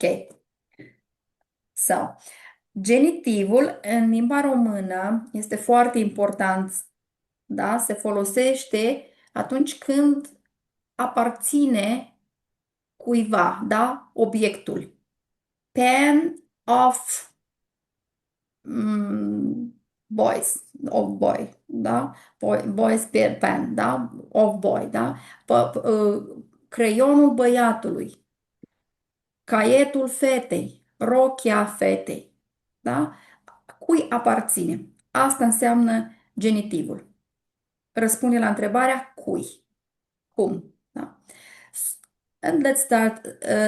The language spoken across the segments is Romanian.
Ok. So, genitivul în limba română este foarte important, da? Se folosește atunci când aparține cuiva, da? Obiectul. Pen of boys, of boy, da? Boys pen, da? Of boy, da? Creionul băiatului, caietul fetei, rochia fetei, da? Cui aparține? Asta înseamnă genitivul. Răspunde la întrebarea cui, cum, da? And let's start,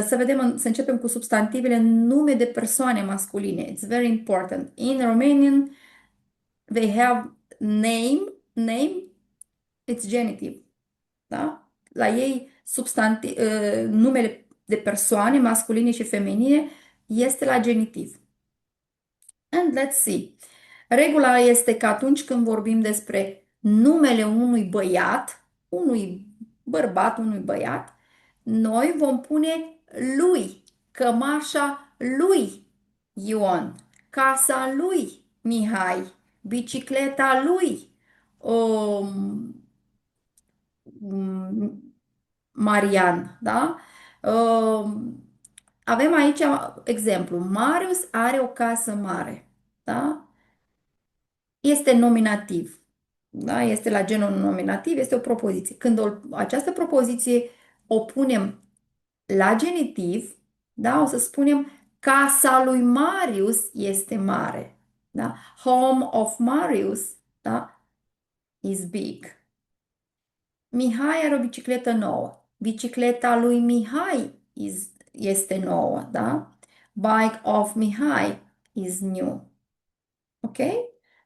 să vedem, să începem cu substantivele nume de persoane masculine. It's very important. In Romanian, they have name, it's genitive, da? La ei, numele de persoane masculine și feminine este la genitiv. And let's see. Regula este că atunci când vorbim despre numele unui băiat, unui bărbat, unui băiat, noi vom pune lui, cămașa lui Ion, casa lui Mihai, bicicleta lui um, Marian, da? Avem aici exemplu. Marius are o casă mare, da? Este nominativ. Da? Este la genul nominativ, este o propoziție. Când această propoziție o punem la genitiv, da? O să spunem casa lui Marius este mare. Da? Home of Marius, da? Is big. Mihai are o bicicletă nouă. Bicicleta lui Mihai este nouă, da? Bike of Mihai is new. Ok?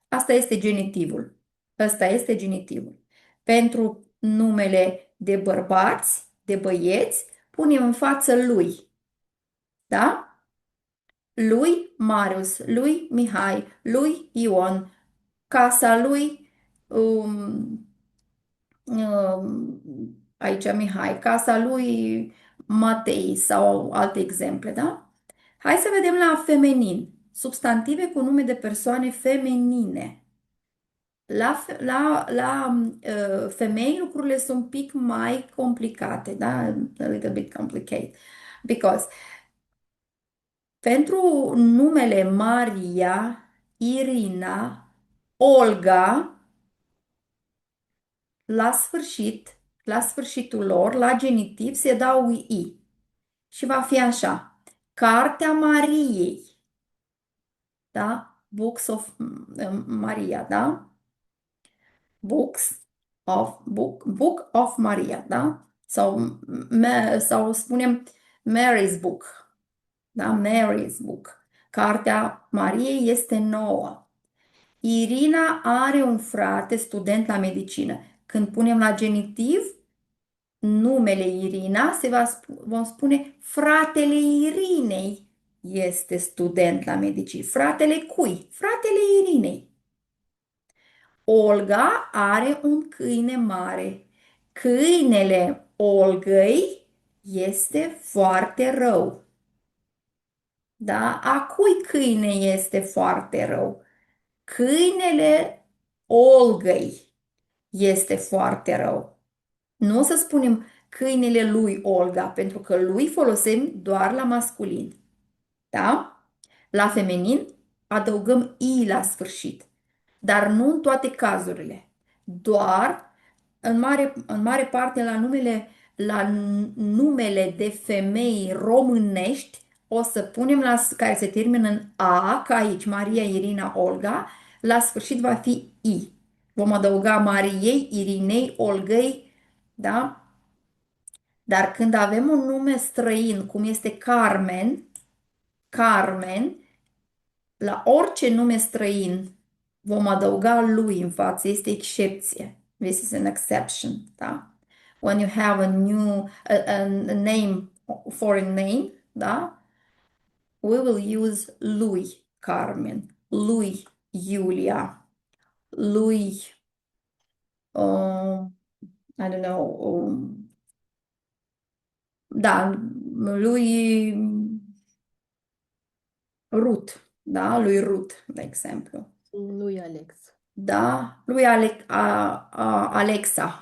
Asta este genitivul. Ăsta este genitivul. Pentru numele de bărbați, de băieți, punem în față lui. Da? Lui Marius, lui Mihai, lui Ion, casa lui, aici Mihai, casa lui Matei sau alte exemple, da? Hai să vedem la feminin. Substantive cu nume de persoane feminine. La femei lucrurile sunt un pic mai complicate, da? A little bit complicated. Because pentru numele Maria, Irina, Olga, la sfârșitul lor, la genitiv, se dau i. Și va fi așa. Cartea Mariei, da? Maria, da? Book of Maria, da? Sau spunem Mary's Book, da? Mary's Book. Cartea Mariei este nouă. Irina are un frate student la medicină. Când punem la genitiv, numele Irina, vom spune fratele Irinei este student la medicină. Fratele cui? Fratele Irinei. Olga are un câine mare. Câinele Olgăi este foarte rău. Da? A cui câine este foarte rău? Câinele Olgăi este foarte rău. Nu o să spunem câinele lui Olga, pentru că lui folosim doar la masculin. Da? La feminin adăugăm i la sfârșit, dar nu în toate cazurile. Doar în mare parte la numele de femei românești o să punem care se termină în a, ca aici, Maria, Irina, Olga, la sfârșit va fi i. Vom adăuga Mariei, Irinei, Olgăi, da? Dar când avem un nume străin, cum este Carmen, la orice nume străin vom adăuga lui în față, este excepție. This is an exception, da? When you have a name, foreign name, da? We will use lui Carmen, lui Julia, lui, I don't know, da, lui Ruth, da? Lui Ruth, de exemplu. Lui Alex. Da? Lui Alexa,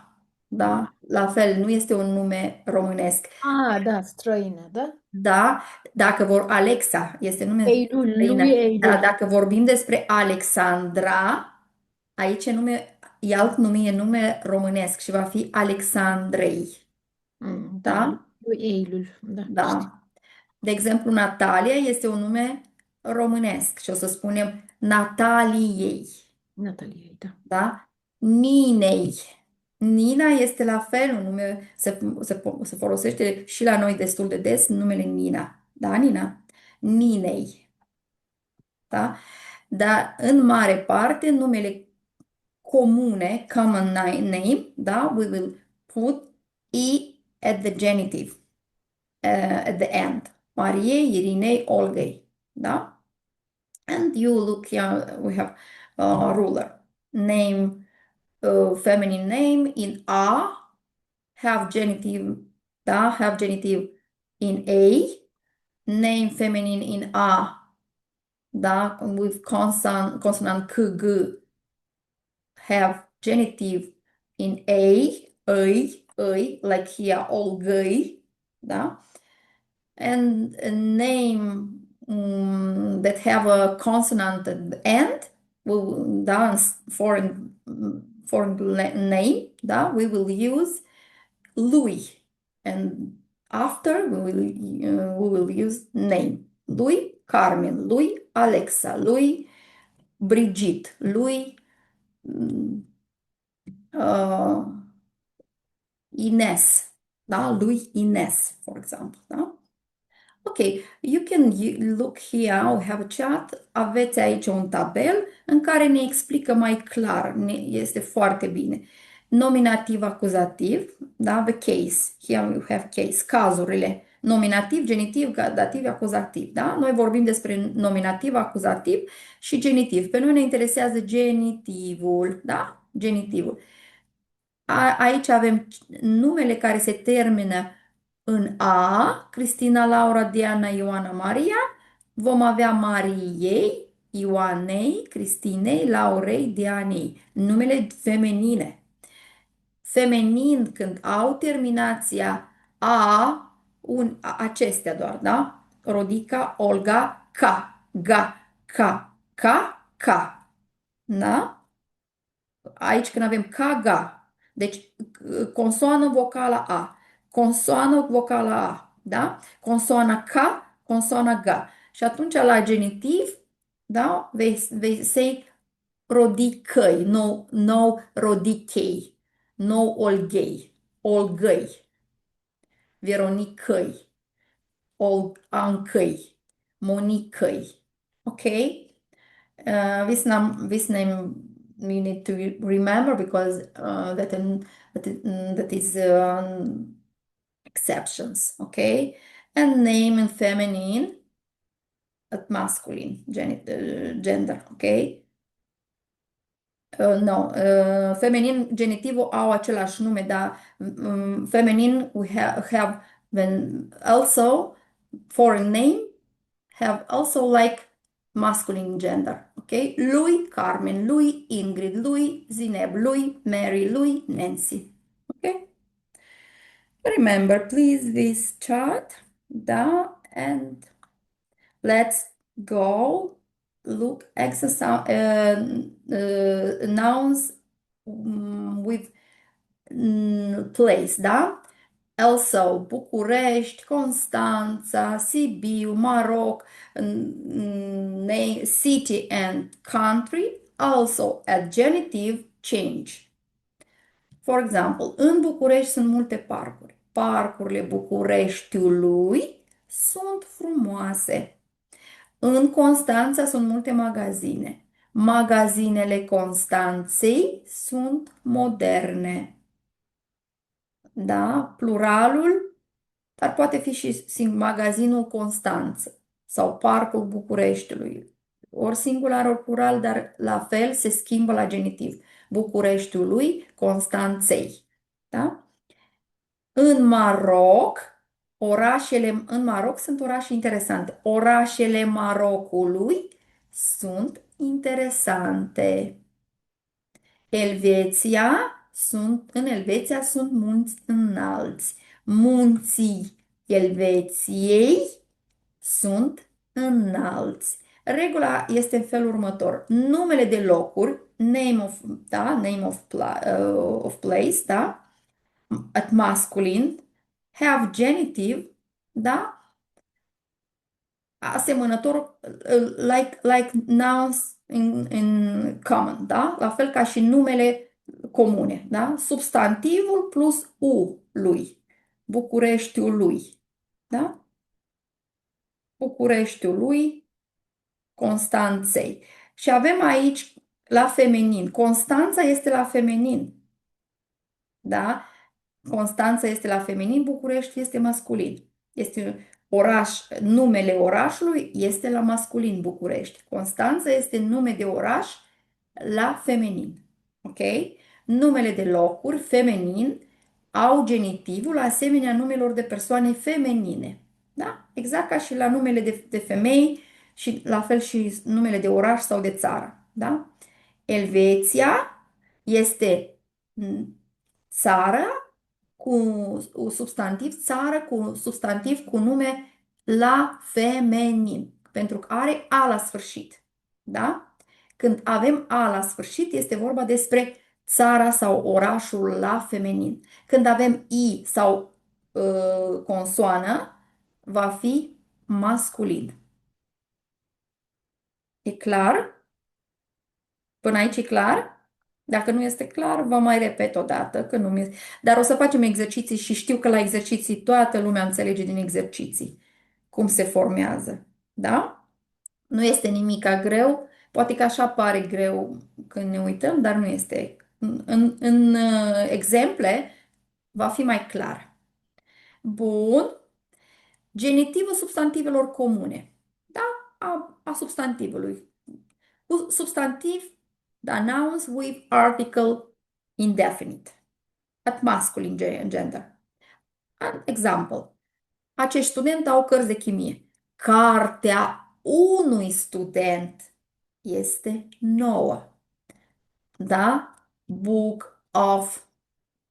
Mm. da? La fel, nu este un nume românesc. Da, străină, da? Da? Dacă vor Alexa, este nume Eylul, străină. lui Dar Eylul. dacă vorbim despre Alexandra, aici e alt nume, e nume românesc și va fi Alexandrei. Da, Da? lui Eylul, da, știu. Da. De exemplu, Natalia este un nume românesc și o să spunem Nataliei. Natalie, da. Da? Ninei. Nina este la fel un nume, se folosește și la noi destul de des numele Nina. Da, Nina? Ninei. Da? Dar în mare parte numele comune, common name, da, we will put E at the genitive, at the end. Mariei, Irinei, Olgei. Da? And you look here, we have ruler. Name, feminine name in A, have genitive, da, have genitive in A, name feminine in A, da, with consonant k, g, have genitive in A, like here, Olgăi, da, and a name that have a consonant at the end, da, foreign name, da, we will use Louis, and after we will use name. Lui Carmen, lui Alexa, lui Brigitte, lui mm, uh, Ines, da? Lui Ines, for example, da? Ok, you can look here, we have a chat, aveți aici un tabel în care ne explică mai clar, este foarte bine. Nominativ, acuzativ, da? The case, here we have case, cazurile, nominativ, genitiv, dativ, acuzativ, da? Noi vorbim despre nominativ, acuzativ și genitiv. Pe noi ne interesează genitivul, da? Genitivul. Aici avem numele care se termină în A, Cristina, Laura, Diana, Ioana, Maria. Vom avea Mariei, Ioanei, Cristinei, Laurei, Dianei. Numele feminine. Feminin când au terminația A, acestea doar, da? Rodica, Olga, Ca, Ga, Ca, Ca, Ca. Da? Aici când avem ca, ga, deci consoană vocală A, consoană vocală A, da? Consoana ca, consoana ga. Și atunci la genitiv, da, vei say rodicăi, no rodichei, no olghei, olgăi, veronicăi, ancăi, monicăi. Ok? This name you need to remember because that is exceptions, okay? And name in feminine at masculine gender, okay? No, feminin, genitivul au același nume, dar feminin we have when also foreign name have also like masculine gender, okay? Lui Carmen, lui Ingrid, lui Zineb, lui Mary, lui Nancy, okay? Remember, please, this chart, da, and let's go look exercise nouns with place, da? Also, București, Constanța, Sibiu, Maroc, name, city and country, also adjective change. For example, în București sunt multe parcuri. Parcurile Bucureștiului sunt frumoase. În Constanța sunt multe magazine. Magazinele Constanței sunt moderne. Da? Pluralul, dar poate fi și magazinul Constanței sau Parcul Bucureștiului. Ori singular, ori plural, dar la fel se schimbă la genitiv. Bucureștiului, Constanței. Da? În Maroc, Orașele în Maroc sunt orașe interesante. Orașele Marocului sunt interesante. Elveția în Elveția sunt munți înalți. Munții Elveției sunt înalți. Regula este în felul următor. Numele de locuri, name of place, da? At masculin, have genitive, da? Asemănător, like nouns in common, da? La fel ca și numele comune, da? Substantivul plus U lui. Bucureștiul lui, da? Bucureștiul lui, Constanței. Și avem aici la feminin. Constanța este la feminin, da? Constanța este la feminin, București este masculin. Este oraș, numele orașului este la masculin, București. Constanța este nume de oraș la feminin. Ok? Numele de locuri, feminin, au genitivul asemenea numelor de persoane feminine. Da? Exact ca și la numele de femei și la fel și numele de oraș sau de țară. Da? Elveția este țară cu un substantiv, țară cu substantiv cu nume la feminin, pentru că are a la sfârșit. Da? Când avem a la sfârșit, este vorba despre țara sau orașul la feminin. Când avem i sau consoană, va fi masculin. E clar? Până aici e clar? Dacă nu este clar, vă mai repet o dată, că nu mi Dar o să facem exerciții și știu că la exerciții toată lumea înțelege din exerciții cum se formează. Da? Nu este nimica greu, poate că așa pare greu când ne uităm, dar nu este. În exemple va fi mai clar. Bun. Genitivul substantivelor comune. Da? A substantivului. Substantiv, the nouns with article indefinite, at masculine gender. An example. Acești studenți au cărți de chimie. Cartea unui student este nouă. Da? Book of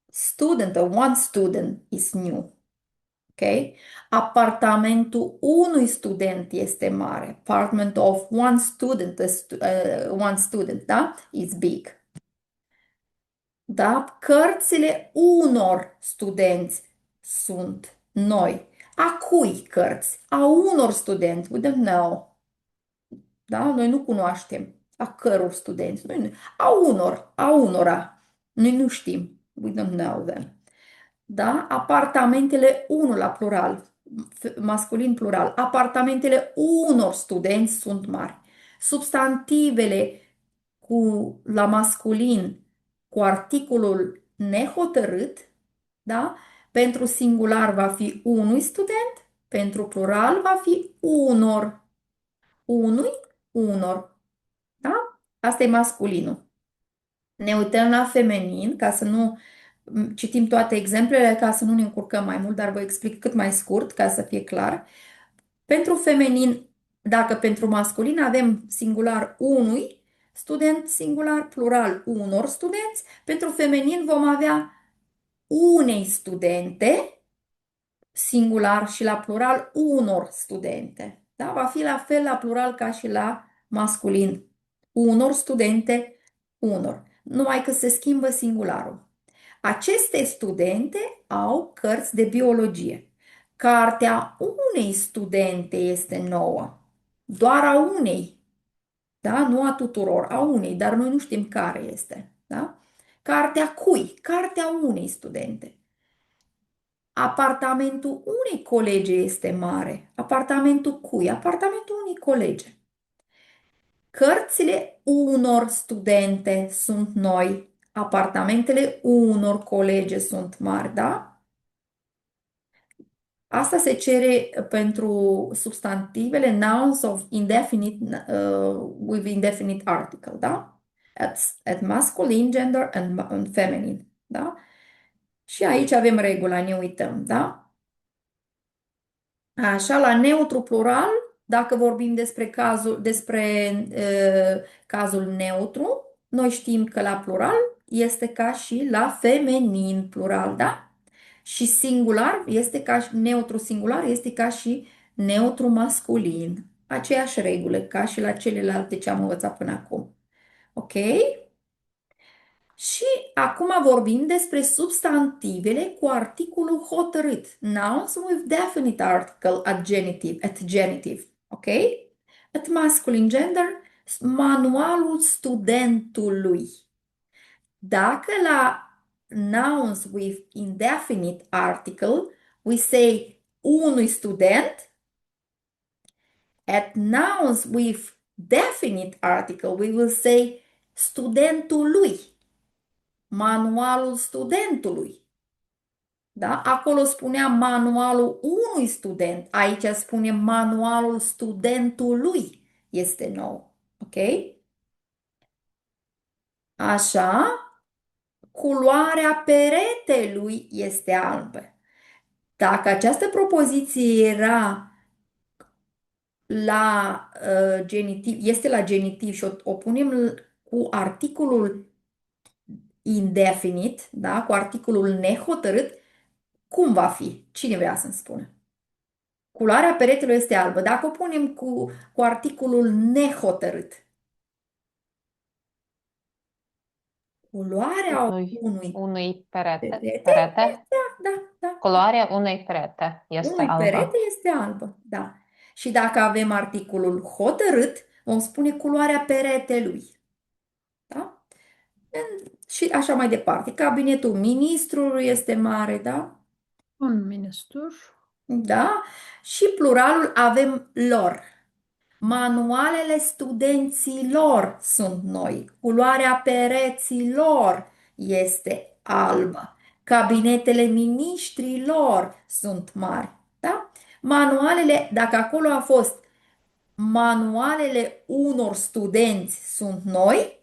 student, one student is new. Ok? Apartamentul unui student este mare. Apartment of one student, da? Is big. Da? Cărțile unor studenți sunt noi. A cui cărți? A unor studenți. We don't know. Da? Noi nu cunoaștem. A căror studenți. A unora. Noi nu știm. We don't know them. Da? Apartamentele unul la plural, masculin plural. Apartamentele unor studenți sunt mari. Substantivele la masculin cu articolul nehotărât, da? Pentru singular va fi unui student, pentru plural va fi unor. Unui, unor. Da? Asta e masculinul. Ne uităm la feminin, ca să nu citim toate exemplele, ca să nu ne încurcăm mai mult, dar vă explic cât mai scurt, ca să fie clar. Pentru feminin, dacă pentru masculin avem singular unui student, singular, plural unor studenți, pentru feminin vom avea unei studente, singular și la plural unor studente. Da? Va fi la fel la plural ca și la masculin. Unor studente, unor. Numai că se schimbă singularul. Aceste studente au cărți de biologie. Cartea unei studente este nouă. Doar a unei. Da? Nu a tuturor, a unei, dar noi nu știm care este. Da? Cartea cui? Cartea unei studente. Apartamentul unei colege este mare. Apartamentul cui? Apartamentul unei colege. Cărțile unor studente sunt noi. Apartamentele unor colege sunt mari, da? Asta se cere pentru substantivele nouns of indefinite with indefinite article, da? At masculine gender and feminine, da? Și aici avem regula, ne uităm, da? Așa, la neutru plural, dacă vorbim cazul neutru, noi știm că la plural este ca și la feminin plural, da? Și singular este ca și neutru singular este ca și neutru masculin. Aceeași regulă ca și la celelalte ce am învățat până acum. Ok? Și acum vorbim despre substantivele cu articolul hotărât. Nouns with definite article at genitive. Ok? At masculine gender, manualul studentului. Dacă la nouns with indefinite article, we say unui student, at nouns with definite article, we will say studentului. Manualul studentului. Da? Acolo spunea manualul unui student. Aici spune manualul studentului. Este nou. Ok? Așa, culoarea peretelui este albă. Dacă această propoziție era genitiv, este la genitiv și o punem cu articolul indefinit, da? Cu articolul nehotărât, cum va fi? Cine vrea să-mi spună? Culoarea peretelui este albă. Dacă o punem cu articolul nehotărât, culoarea Unui, unui unui perete, perete perete, este, da. culoarea unui perete este Unui perete albă. este albă, da. Și dacă avem articolul hotărât, vom spune culoarea peretelui, da? Și așa mai departe. Cabinetul ministrului este mare, da? Un ministru. Da? Și pluralul avem lor. Manualele studenților sunt noi. Culoarea pereților este albă. Cabinetele miniștrilor sunt mari. Da? Manualele, dacă acolo a fost manualele unor studenți sunt noi,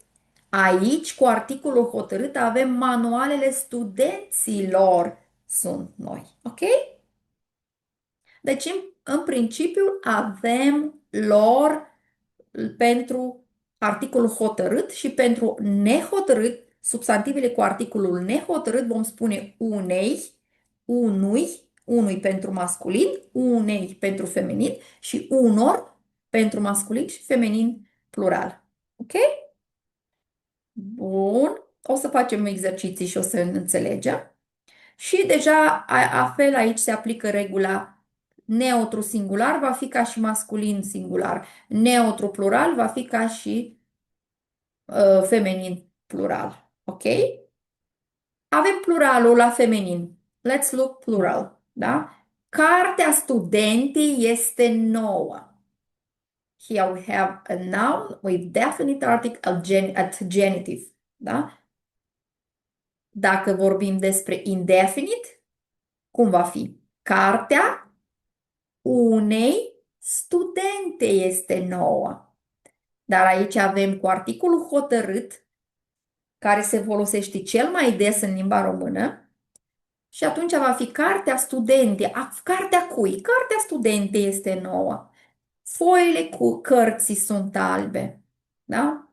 aici cu articolul hotărât avem manualele studenților sunt noi. Ok? Deci, în principiu, avem lor pentru articolul hotărât și pentru nehotărât, substantivele cu articolul nehotărât vom spune unei, unui pentru masculin, unei pentru feminin și unor pentru masculin și feminin plural. Ok? Bun. O să facem exerciții și o să înțelegem. Și deja a fel aici se aplică regula neutru singular va fi ca și masculin singular. Neutru plural va fi ca și feminin plural. Ok? Avem pluralul la feminin. Let's look plural. Da? Cartea studentei este nouă. Here we have a noun with definite article at genitive. Da? Dacă vorbim despre indefinite, cum va fi? Cartea unei studente este nouă. Dar aici avem cu articolul hotărât, care se folosește cel mai des în limba română, și atunci va fi cartea studente. Cartea cui? Cartea studente este nouă. Foile cu cărții sunt albe. Da?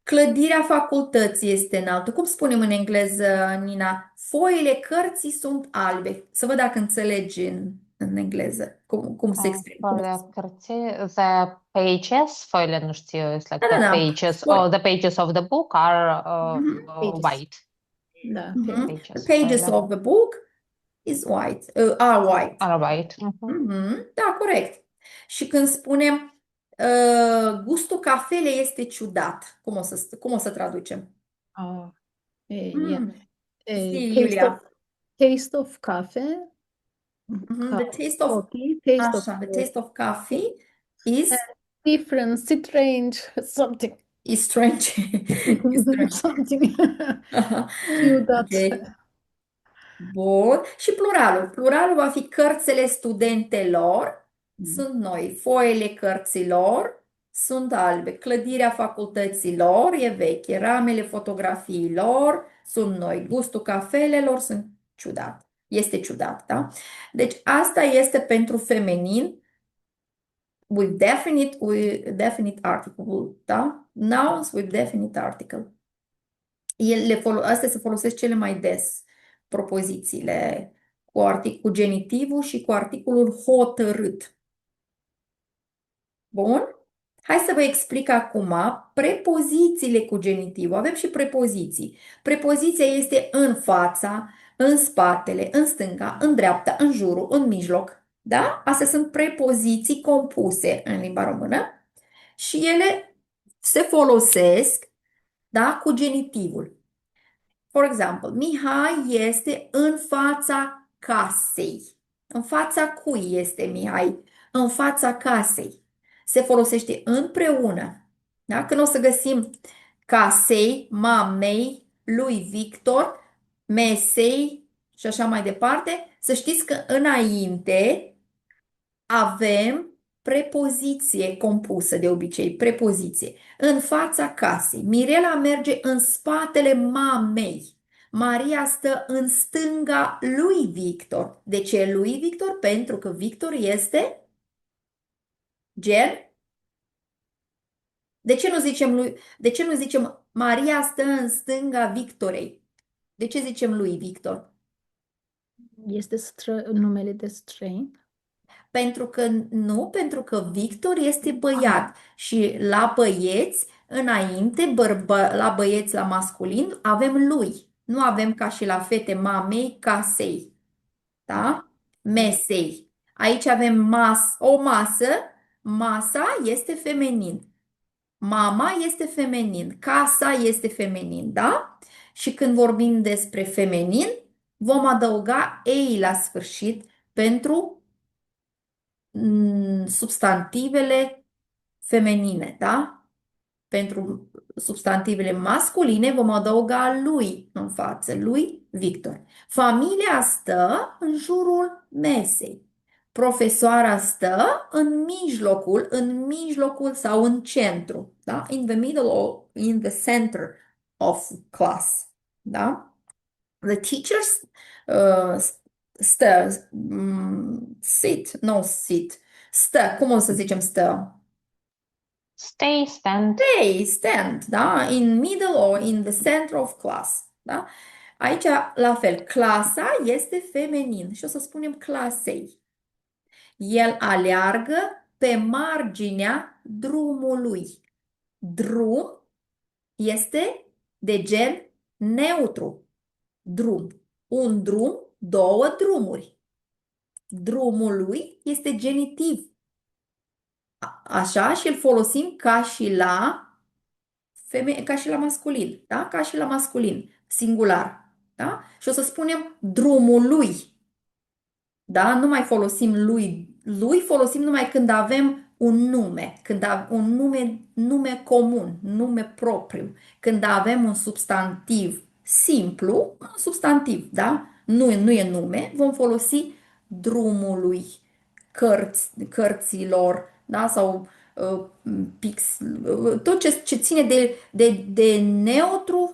Clădirea facultății este înaltă. Cum spunem în engleză, Nina? Foile cărții sunt albe. Să văd dacă înțelegi în engleză. Cum se exprimă. Foile cărții, the pages, foile nu știu, it's like Da. the pages, the pages of the book are Mhm. Pages. white. Da. Mhm. The Pages, pages foile of the book are white. are white. Da, corect. Și când spunem gustul cafelei este ciudat, cum o să traducem? Yeah. Zi, Taste Iulia. of coffee. The taste of Așa, the taste of coffee is different, strange, something. strange. Is strange. Something. Aha. Ciudat. Ok. Bun. Și pluralul. Pluralul va fi cărțile studentelor sunt noi. Foile cărților sunt albe. Clădirea facultăților e veche. Ramele fotografiilor sunt noi. Gustul cafelelor sunt ciudat. Este ciudat, da? Deci asta este pentru feminin with definite article, da? Nouns with definite article. Astea se folosesc cele mai des, propozițiile cu genitivul și cu articolul hotărât. Bun? Hai să vă explic acum prepozițiile cu genitivul. Avem și prepoziții. Prepoziția este în fața, în spatele, în stânga, în dreapta, în jurul, în mijloc. Da? Astea sunt prepoziții compuse în limba română și ele se folosesc, da, cu genitivul. For example, Mihai este în fața casei. În fața cui este Mihai? În fața casei. Se folosește împreună. Da? Când o să găsim casei, mamei, lui Victor, mesei și așa mai departe, să știți că înainte avem prepoziție compusă de obicei, prepoziție. În fața casei. Mirela merge în spatele mamei. Maria stă în stânga lui Victor. De ce lui Victor? Pentru că Victor este gen. De ce nu zicem Maria stă în stânga Victorei? De ce zicem lui Victor? Este numele de străin? Pentru că Victor este băiat și la băieți, înainte, la băieți, la masculin, avem lui. Nu avem ca și la fete mamei, casei, da? Mesei. Aici avem o masă, masa este feminin. Mama este feminin, casa este feminin, da? Și când vorbim despre feminin, vom adăuga ei la sfârșit pentru substantivele feminine, da? Pentru substantivele masculine vom adăuga lui în față, lui Victor. Familia stă în jurul mesei. Profesoara stă în mijlocul sau în centru, da? In the middle or in the center of class, da? The teachers stă, stă, cum o să zicem stă? Stay, stand. Stand, da? In middle or in the center of class, da? Aici, la fel, clasa este feminin și o să spunem clasei. El aleargă pe marginea drumului. Drum este de gen neutru. Drum. Un drum, două drumuri. Drumul lui este genitiv. Așa și îl folosim ca și la masculin, da? Ca și la masculin, singular, da? Și o să spunem drumul lui, da? Nu mai folosim lui folosim numai când avem un nume, un nume comun, nume propriu, când avem un substantiv simplu, un substantiv, da? Nu e nume, vom folosi drumului, cărților, da? Sau tot ce ține de neutru,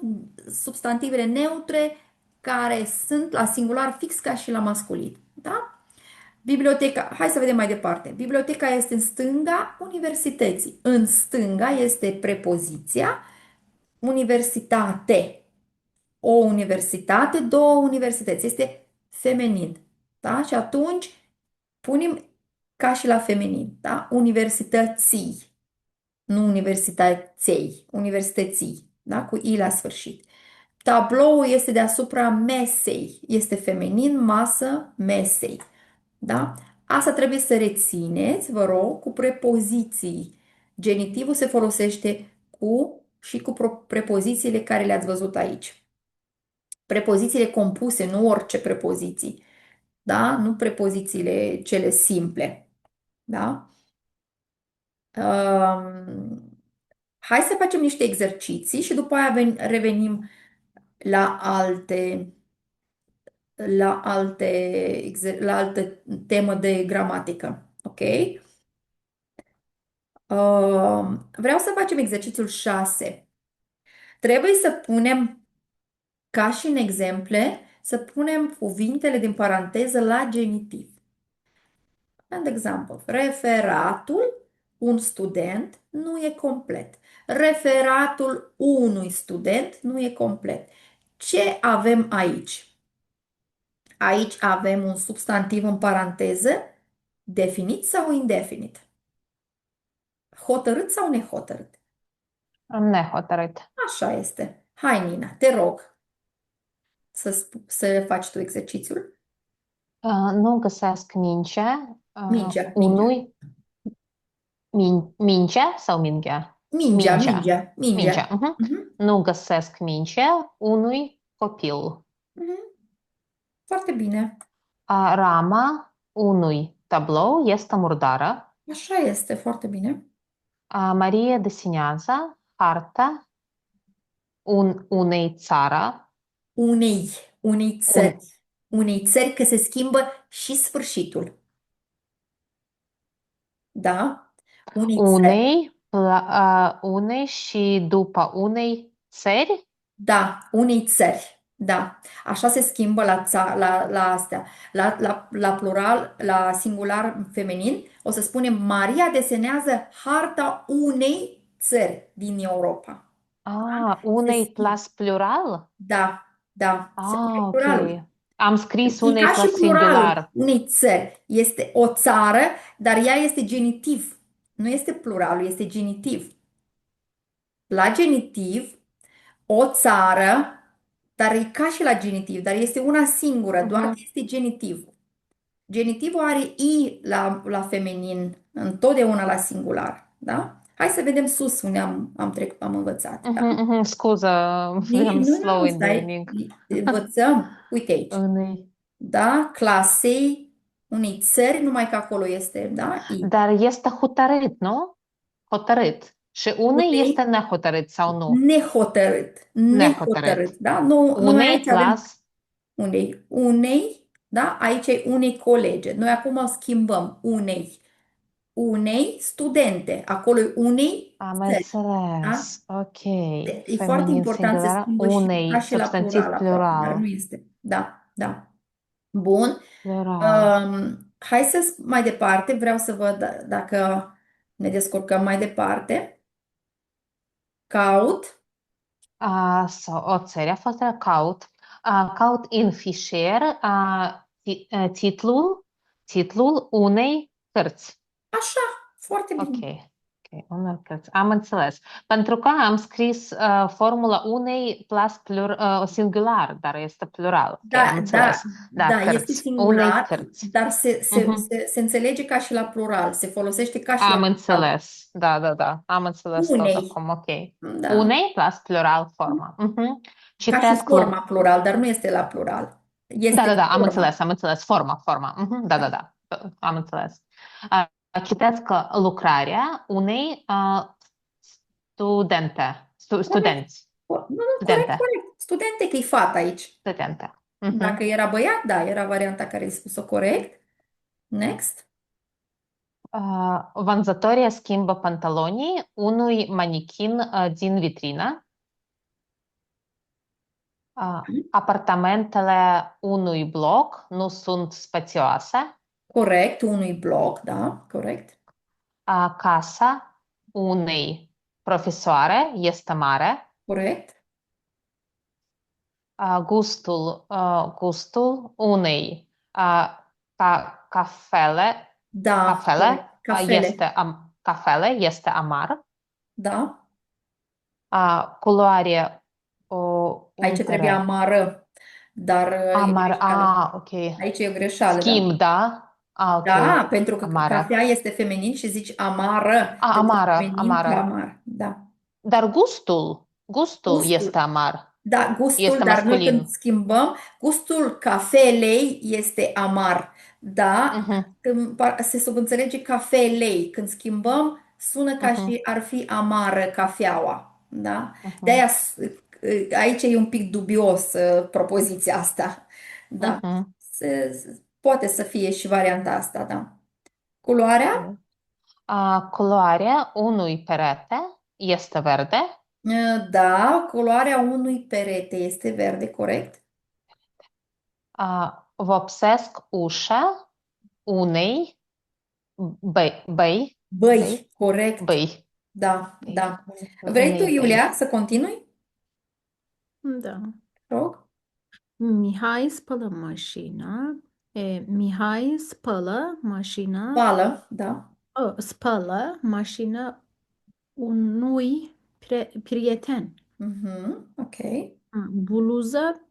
substantivele neutre care sunt la singular fix ca și la masculin. Da? Biblioteca, hai să vedem mai departe. Biblioteca este în stânga universității. În stânga este prepoziția universitate. O universitate, două universități. Este feminin. Da? Și atunci punem ca și la feminin. Da? Universității. Nu universității. Universității. Da? Cu i la sfârșit. Tabloul este deasupra mesei. Este feminin, masă, mesei. Da? Asta trebuie să rețineți, vă rog, cu prepoziții. Genitivul se folosește cu prepozițiile care le-ați văzut aici. Prepozițiile compuse, nu orice prepoziții. Da? Nu prepozițiile cele simple. Da? Hai să facem niște exerciții și după aia revenim la la alte temă de gramatică. Ok? Vreau să facem exercițiul 6. Trebuie să punem, ca și în exemple, să punem cuvintele din paranteză la genitiv. De exemplu, referatul un student nu e complet. Referatul unui student nu e complet. Ce avem aici? Aici avem un substantiv în paranteză, definit sau indefinit? Hotărât sau nehotărât? Nehotărât. Așa este. Hai, Nina, te rog să faci tu exercițiul. Nu găsesc mince. Mingea, mingea. Unui mince sau mingea? Mingea, Mingea. mingea, mingea. Mingea. Mhm, Nu găsesc mince unui copil. mhm. Foarte bine. Rama unui tablou este murdară. Așa este, foarte bine. Maria desenează harta unei țară. Unei țări. Unei țări că se schimbă și sfârșitul. Da? Unei țări. Unei și după unei țări. Da, unei țări. Da. Așa se schimbă la astea. La plural, la singular feminin, o să spunem Maria desenează harta unei țări din Europa. Se Unei schimbă. plus plural? Da, da. Se pune Ok. pluralul. Am scris E unei ca și plus pluralul singular. unei țări. Este o țară, dar ea este genitiv. Nu este pluralul, este genitiv. La genitiv, o țară, dar e ca și la genitiv, dar este una singură, doar că Mhm. este genitivul. Genitivul are i la feminin, întotdeauna la singular. Da? Hai să vedem sus unde am învățat. Da? Scuză, I'm slow Nu, in stai. learning. Învățăm. Uite aici. Unei. Da? Clasei unei țări, numai că acolo este, da? I. Dar este hotărât, nu? Hotărât. Și unei Unei este nehotărât sau nu? nehotărât. Nehotărât. Nehotărât, da? Nu, noi Unei aici avem plus. unei, da? Aici e unei colege. Noi acum o schimbăm unei studente. Acolo e unei Am țări, da? înțeles. Ok. E foarte Feminin important să singular. schimbă și ca Unei. și la Substantiv plural aproape, dar nu plural. este. Da, da. Bun. Plural. Hai să mai departe. Vreau să văd dacă ne descurcăm mai departe. Caut. O țară a fost caut. Caut în fișier titlul unei cărți. Așa, foarte Ok. bine. Ok, unei cărți. Am înțeles. Pentru că am scris formula unei plus singular, dar este plural. Ok, am Da, da, înțeles. Da, da, este cărți. Unei singular, cărți. dar Mhm. se înțelege ca și la plural, se folosește ca și la Am plural. înțeles. Da, da, da. Am înțeles tot Unei, acum. Ok. da, Unei plus plural forma. Mhm. ca și Citesc forma plural, dar nu este la plural. Da, Este da, da, forma. am înțeles. Forma. Da, da, da, am înțeles. Citesc lucrarea unei Corect. studenți, Nu, corect, studente, corect. Studente, că e fata aici. studente. Dacă Mhm. era băiat, da, era varianta care ai spus-o corect. Next. Vânzătoria schimbă pantalonii unui manichin din vitrină. Apartamentele unui bloc nu sunt spațioase. Corect, unui bloc, da, corect. Casa unei profesoare este mare. Corect. Gustul unei cafele, Da, corect. Cafele. cafele este amar. Da. Culoarea Aici trebuie umpere. amară, dar e Amar, greșeală. ok. Aici e o greșeală, da? Schimb, da? Ok. Da, pentru că Amară. cafea este feminin și zici amară, trebuie feminin ca Amară. amar. Da. Dar gustul este Gustul. amar. Da, gustul, Este dar noi când masculin. schimbăm, gustul cafelei este amar. Da, Mhm, când se subînțelege cafelei. Când schimbăm, sună ca mhm, și ar fi amară cafeaua. Da? mhm, De-aia aici e un pic dubios propoziția asta. Da. mhm. Poate să fie și varianta asta, da. Culoarea? Culoarea unui perete este verde. Da, culoarea unui perete este verde, corect? Vopsesc ușa unei băi, Băi, corect. băi. Da, Băi. da. Vrei tu, Unei Iulia, băi. să continui? Da. Rog. Mihai spălă mașina. Mihai spălă mașina. Pală, da. Spălă mașina unui prieten. Ok. Bluza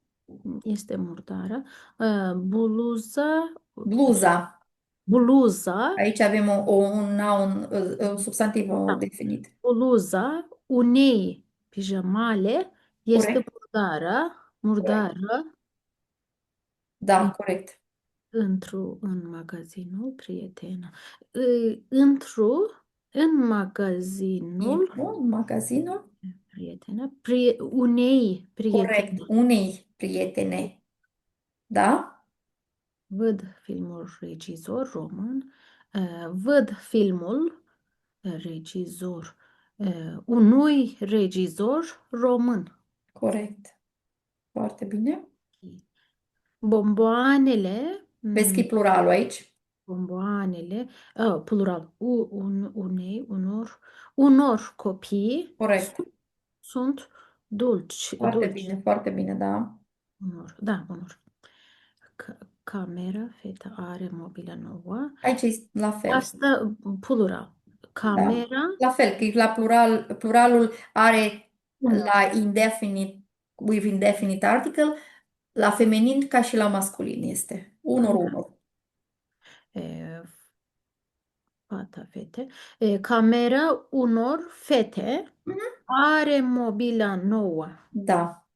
este murdară. Bluza, Bluza. bluza, Aici avem un noun, un substantiv da, definit. bluza unei pijamale este Corect? murdară, Corect. murdară Da, corect. în magazinul prietenă. În magazinul Magazinul? prietenă, unei prietene. Corect. Unei prietene. Da? Văd filmul regizor român. Văd filmul regizor. Unui regizor român. Corect. Foarte bine. Bomboanele, Vezi că e pluralul aici? bomboanele, plural, unei, unor copii Corect. sunt Foarte dulci. bine, foarte bine, da. Unor, da, unor. Camera, feta are mobilă nouă. Aici e la fel. Asta, plural. Da. Camera, La fel, că e la pluralul are unor. la indefinite, with indefinite article, la feminin ca și la masculin este. Unor, Da. unor. E, fata, fete. Camera unor fete Mhm. are mobila nouă. Da.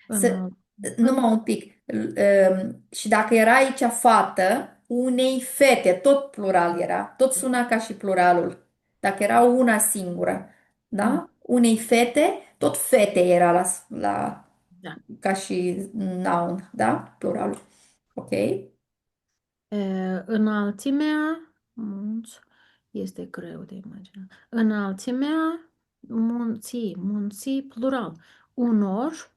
Să, În numai un pic. Și dacă era aici fată, unei fete, tot plural era, tot suna ca și pluralul. Dacă era una singură, da? Unei fete, tot fete era da. ca și noun, da? Pluralul. Ok? Înălțimea, munți, este greu de imaginat. Înălțimea, munții, plural. Unor,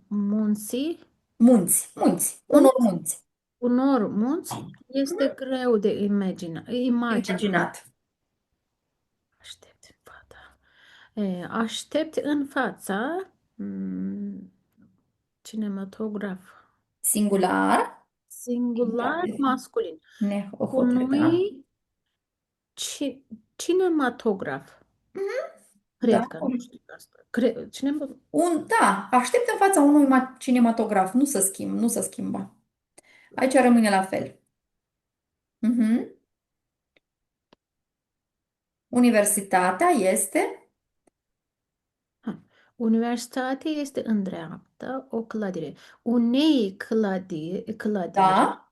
munții, Munți, unor munți. unor munți, este greu de imagine. Imaginat. Aștept în fața. Aștept în fața cinematograf. Singular. Singular masculin. Nehotărât, da? Unui ci, cinematograf. Da, Cred că nu știu asta. da, aștept în fața unui cinematograf, nu se schimbă. Aici rămâne la fel. Mhm. Universitatea este, Universitatea este în dreapta o clădire. Unei clădiri. da.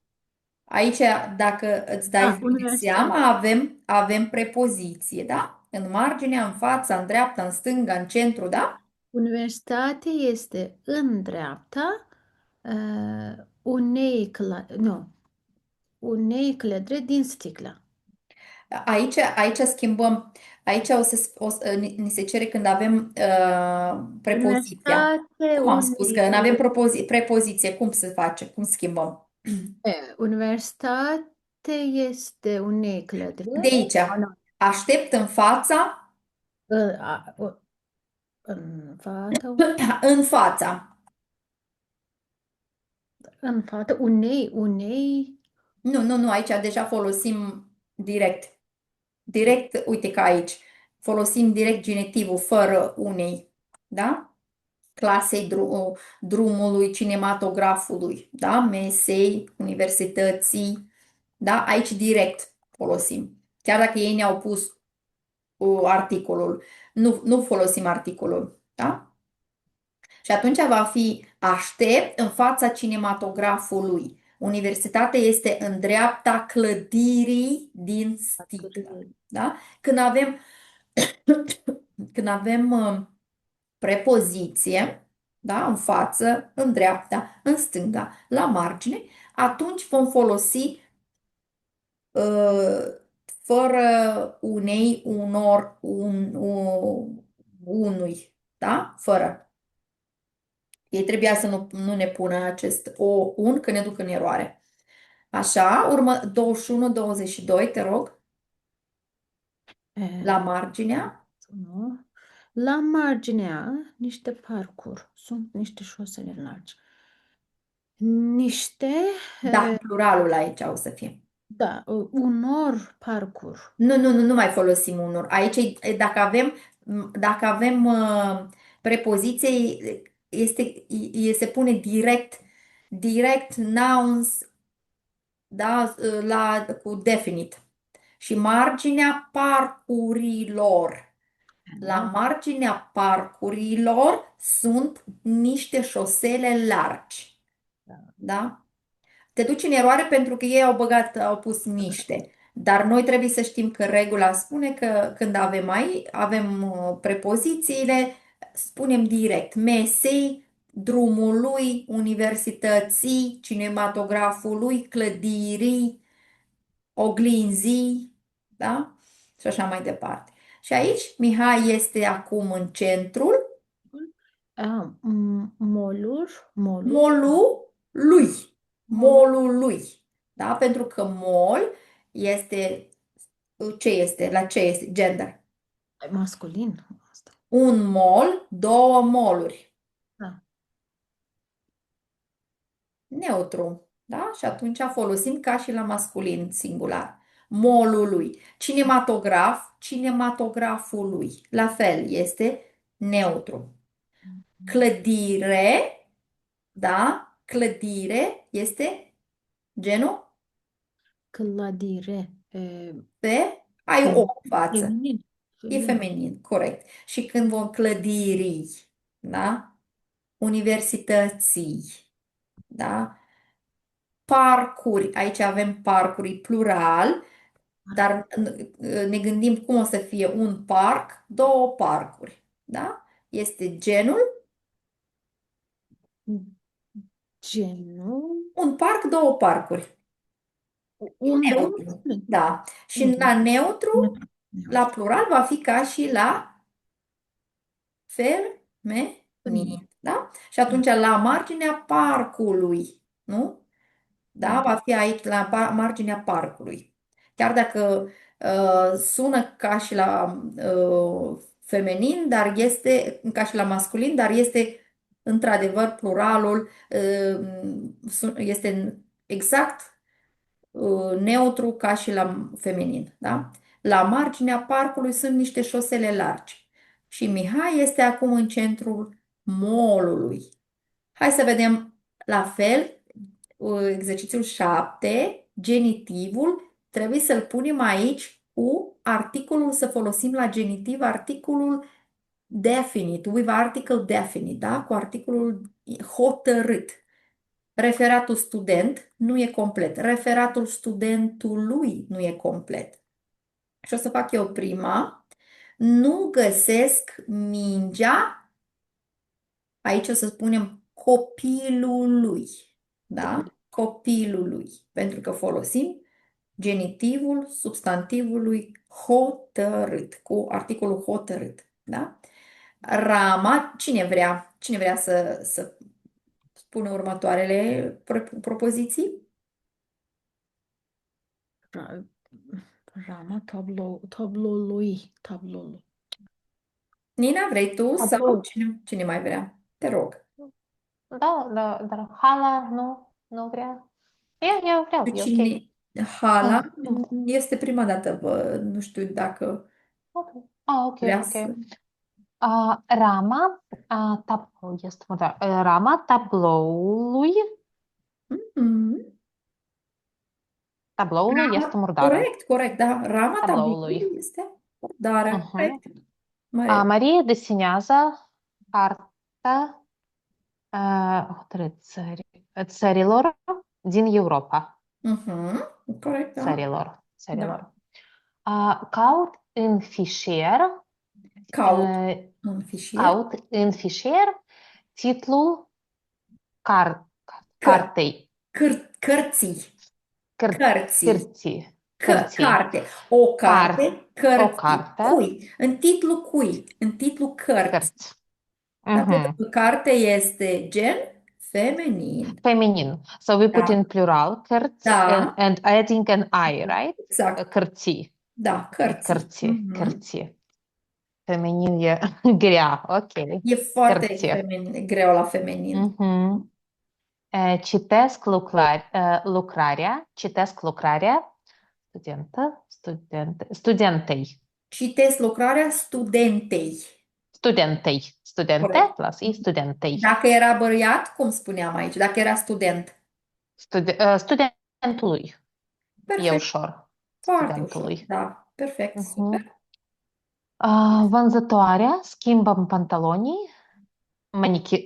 Aici, dacă îți dai Universitate. seama, avem prepoziție, da? În marginea, în fața, în dreapta, în stânga, în centru, da? Universitatea este în dreapta unei clădiri din sticlă. Aici schimbăm, aici ni se cere când avem prepoziția. Universitate Cum am spus că nu unei avem prepoziție, cum se face, cum schimbăm? Universitate este unei clădiri. De aici, Nu. aștept în fața, În față, în fața. în față unei, Nu, aici deja folosim direct. Direct, uite că aici folosim direct genitivul fără unei, da? Clasei drumului, cinematografului, da? Mesei, universității, da? Aici direct folosim. Chiar dacă ei ne-au pus articolul, nu folosim articolul, da? Și atunci va fi aștept în fața cinematografului. Universitatea este în dreapta clădirii din sticlă. Da? Când avem prepoziție, da? În față, în dreapta, în stânga, la margine, atunci vom folosi uh, fără unei, unui, da? Fără. Ei trebuia să nu ne pună acest O1 că ne duc în eroare. Așa, urmă 21-22, te rog, la marginea. Nu. La marginea, niște parcuri. Sunt niște șosele largi. Niște, Da, pluralul aici o să fie. da, unor parcuri. Nu mai folosim unor. Aici, dacă avem prepoziție, se pune direct nouns, da, cu definite. Și marginea parcurilor. La marginea parcurilor sunt niște șosele largi. Da? Te duci în eroare pentru că ei au pus niște. Dar noi trebuie să știm că regula spune că când avem prepozițiile, spunem direct mesei, drumului, universității, cinematografului, clădirii, oglinzii, da? Și așa mai departe. Și aici Mihai este acum în centrul Molul, molului. Molului. Da? Pentru că mol este, ce este? La ce este? Gender. masculin. Asta. Un mol, două moluri. Da. Neutru. Da? Și atunci folosim ca și la masculin singular. Molului. Cinematografului. La fel, este neutru. Clădire, da? Clădire este genul Clădire. ai o în față. Feminin. E feminin, corect. Și când vom clădiri, da? Universității, da? Parcuri, aici avem parcuri plural, dar ne gândim cum o să fie un parc, două parcuri, da? Este genul, Genul. un parc, două parcuri. Unde? Neutru, da. Și la neutru, la plural, va fi ca și la feminin, da? Și atunci la marginea parcului, nu? Da? Va fi aici la marginea parcului. Chiar dacă sună ca și la feminin, dar este ca și la masculin, dar este într-adevăr pluralul este exact neutru ca și la feminin, da? La marginea parcului sunt niște șosele largi. Și Mihai este acum în centrul molului. Hai să vedem la fel exercițiul 7, genitivul, trebuie să-l punem aici cu articolul, să folosim la genitiv articolul definite, with article definite, da? Cu articolul hotărât. Referatul student nu e complet. Referatul studentului nu e complet. Și o să fac eu prima. Nu găsesc mingea. Aici o să spunem copilului. Da? Copilului. Pentru că folosim genitivul substantivului hotărât. Cu articolul hotărât. Da? Rama. Cine vrea să spună următoarele propoziții? Rama tabloului. Nina, vrei tu sau Tablou. cine mai vrea? Te rog. Da, dar Hala nu vrea. Eu vreau, e ok. Cine? Hala Ah, este prima dată, nu știu dacă ok. Ok, vrea ok. să... Rama tablou este murdar. Rama tabloului Mhm. este murdară. Corect, da. Rama Tabloului. tabloului este murdară. Mhm. Corect. Maria. Marie desenează cartea țărilor din Europa. Corect, da. Țărilor. Da. Caut în fișier Caut un fișier. titlul Că- cartei. Cărții. Cărții. Carte. O carte. O carte. Cui. În titlu cui. În titlu cărți. Cărți. Da? Pentru Mhm. că carte este gen feminin. Feminin. So we put Da. in plural, cărți, Da. and adding an I, right? Exact. Cărții. Da, Ok, cărții. cărții, Mhm. cărții. Feminin e grea, ok. E foarte Cărție. greu la feminin. Mhm. Citesc lucrarea, studentei. Citesc lucrarea studentei. Studente Corect. plus i, Și studentei. dacă era băiat, cum spuneam aici? Dacă era student. Studentului. E Perfect. ușor. Foarte ușor. Studentului. Da, perfect, super. Mhm. Vânzătoarea schimbă pantalonii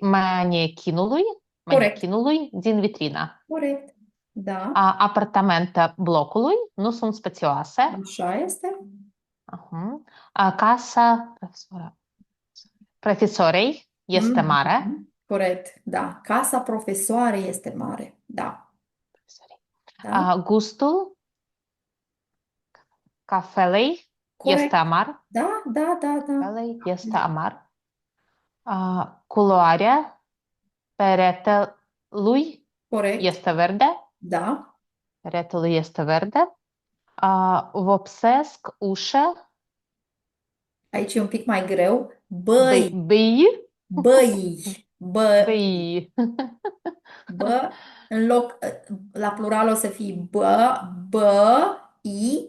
manechinului, Corect. manechinului din vitrina. Corect. Da, Apartamente blocului nu sunt spațioase. așa este. Mhm. Casa profesorei este mare. Mhm. Corect. Da. Casa profesoarei este mare. Da. Da. Gustul cafelei este Corect. amar. Da, da, da, da. Cafelei este amar. Culoarea peretelui Corect. este verde. Da. Peretelul este verde. Vopsesc ușă. Aici e un pic mai greu. Băi, Băi. băi, Băi. bă, în loc, la plural o să fie bă, bă, i.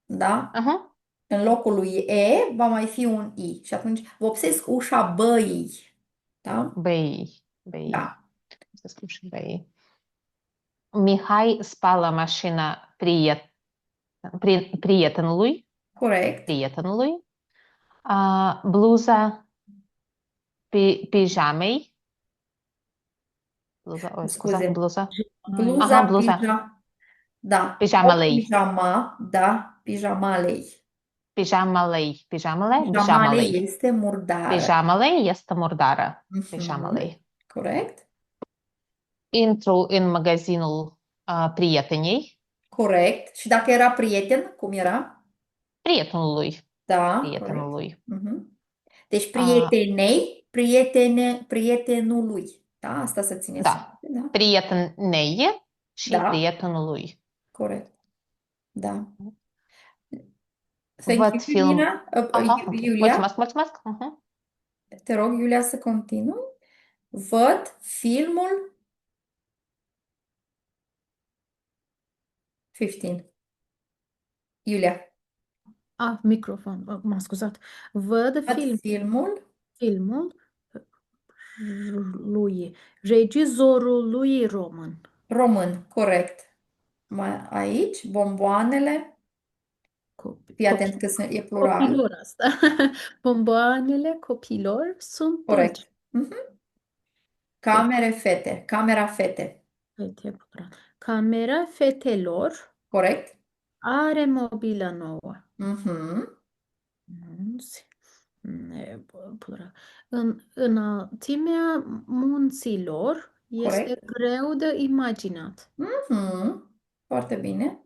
Da? Aha. În locul lui e va mai fi un i. Și atunci vopsesc ușa băii. Da? Băi. Băi. Da. Vopsesc ușă băi. Mihai spală mașina prietenului. Corect. Prietenului. Bluza pijamei. Bluza, oi, scuza, Scuze. bluza. Aha, Bluza, bluza. da. O Pijamalei. pijama, da. Pijamalei. Pijamalei. Pijamale? Pijamalei Pijamalei. este murdară. Pijamalei este murdară. Mhm. Pijamalei. Corect. Intru în magazinul prietenei. Corect. Și dacă era prieten, cum era? Prietenului. Da, corect. Prietenului. Mhm. Deci Uh, prietenei, prietenului. Da, asta să țineți da. minte, da? Prietenei și Da, prietenului. corect. Da. Thank you, Văd film. Irina. Aha, ok. Iulia, Mulțumesc, mulțumesc. Mhm. te rog, Iulia, să continui. Văd filmul 15. Iulia, Microfon, m-am scuzat. Văd văd filmul lui regizorului român. român, corect. Aici, bomboanele, fii atent că e plural, Copilor asta. Bomboanele copilor sunt dulci. corect. Mhm. Camera fete, Fete, plural. Camera fetelor corect. are mobilă nouă. Mhm. Munți. Plural. În înălțimea munților este Corect. greu de imaginat. Mhm. Foarte bine.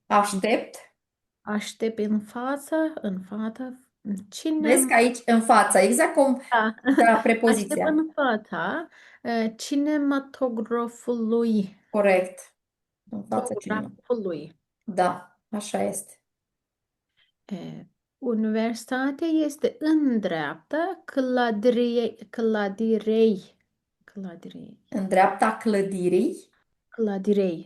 Aștept. Aștept în față. Vezi că Cine... aici, în fața, exact cum Da. da, Aștept prepoziția. în fața cinematografului. Corect. În fața cineva. Fotografului. Da, așa este. Universitatea este în dreapta În dreapta clădirii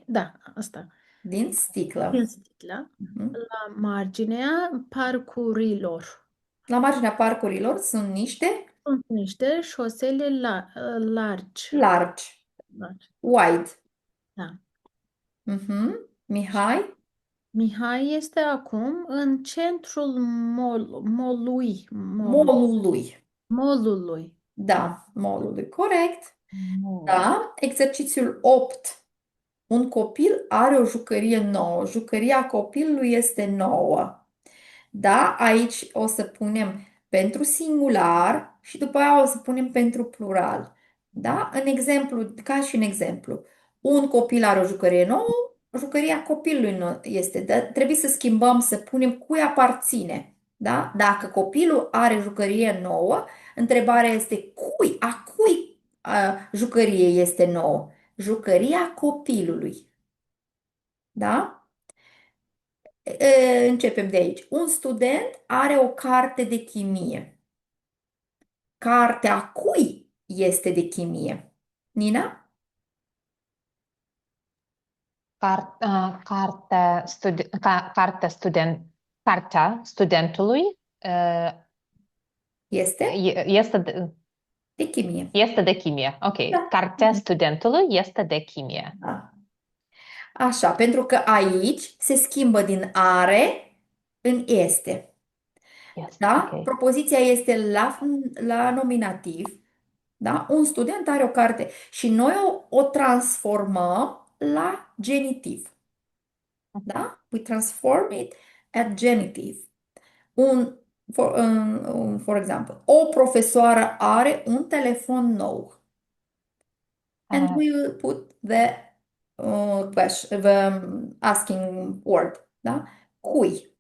Da, asta. din sticlă. Din sticlă, Mhm. la marginea parcurilor. La marginea parcurilor sunt niște Sunt niște șosele largi. largi, Largi. wide. Da. Mhm. Mihai, Mihai este acum în centrul molului. molului. Molului. Da, molului. Corect. Mol. Da. Exercițiul 8. Un copil are o jucărie nouă. Jucăria copilului este nouă. Da, aici o să punem pentru singular și după aia o să punem pentru plural. Da? În exemplu, ca și în exemplu, un copil are o jucărie nouă, jucăria copilului nu este, dar trebuie să schimbăm, să punem cui aparține. Da? Dacă copilul are jucărie nouă, întrebarea este a cui jucărie este nouă? Jucăria copilului. Da? Începem de aici. Un student are o carte de chimie. Cartea cui este de chimie? Nina? Cartea studentului Este de chimie. este de chimie. Ok. Da. Cartea studentului este de chimie. Da. Așa, pentru că aici se schimbă din are în este. Este, Da? ok. Propoziția este la nominativ. Da? Un student are o carte și noi o transformăm la genitiv. Da? We transform it at genitive. For example, o profesoară are un telefon nou. And we will put the question, the asking word. Da? Cui?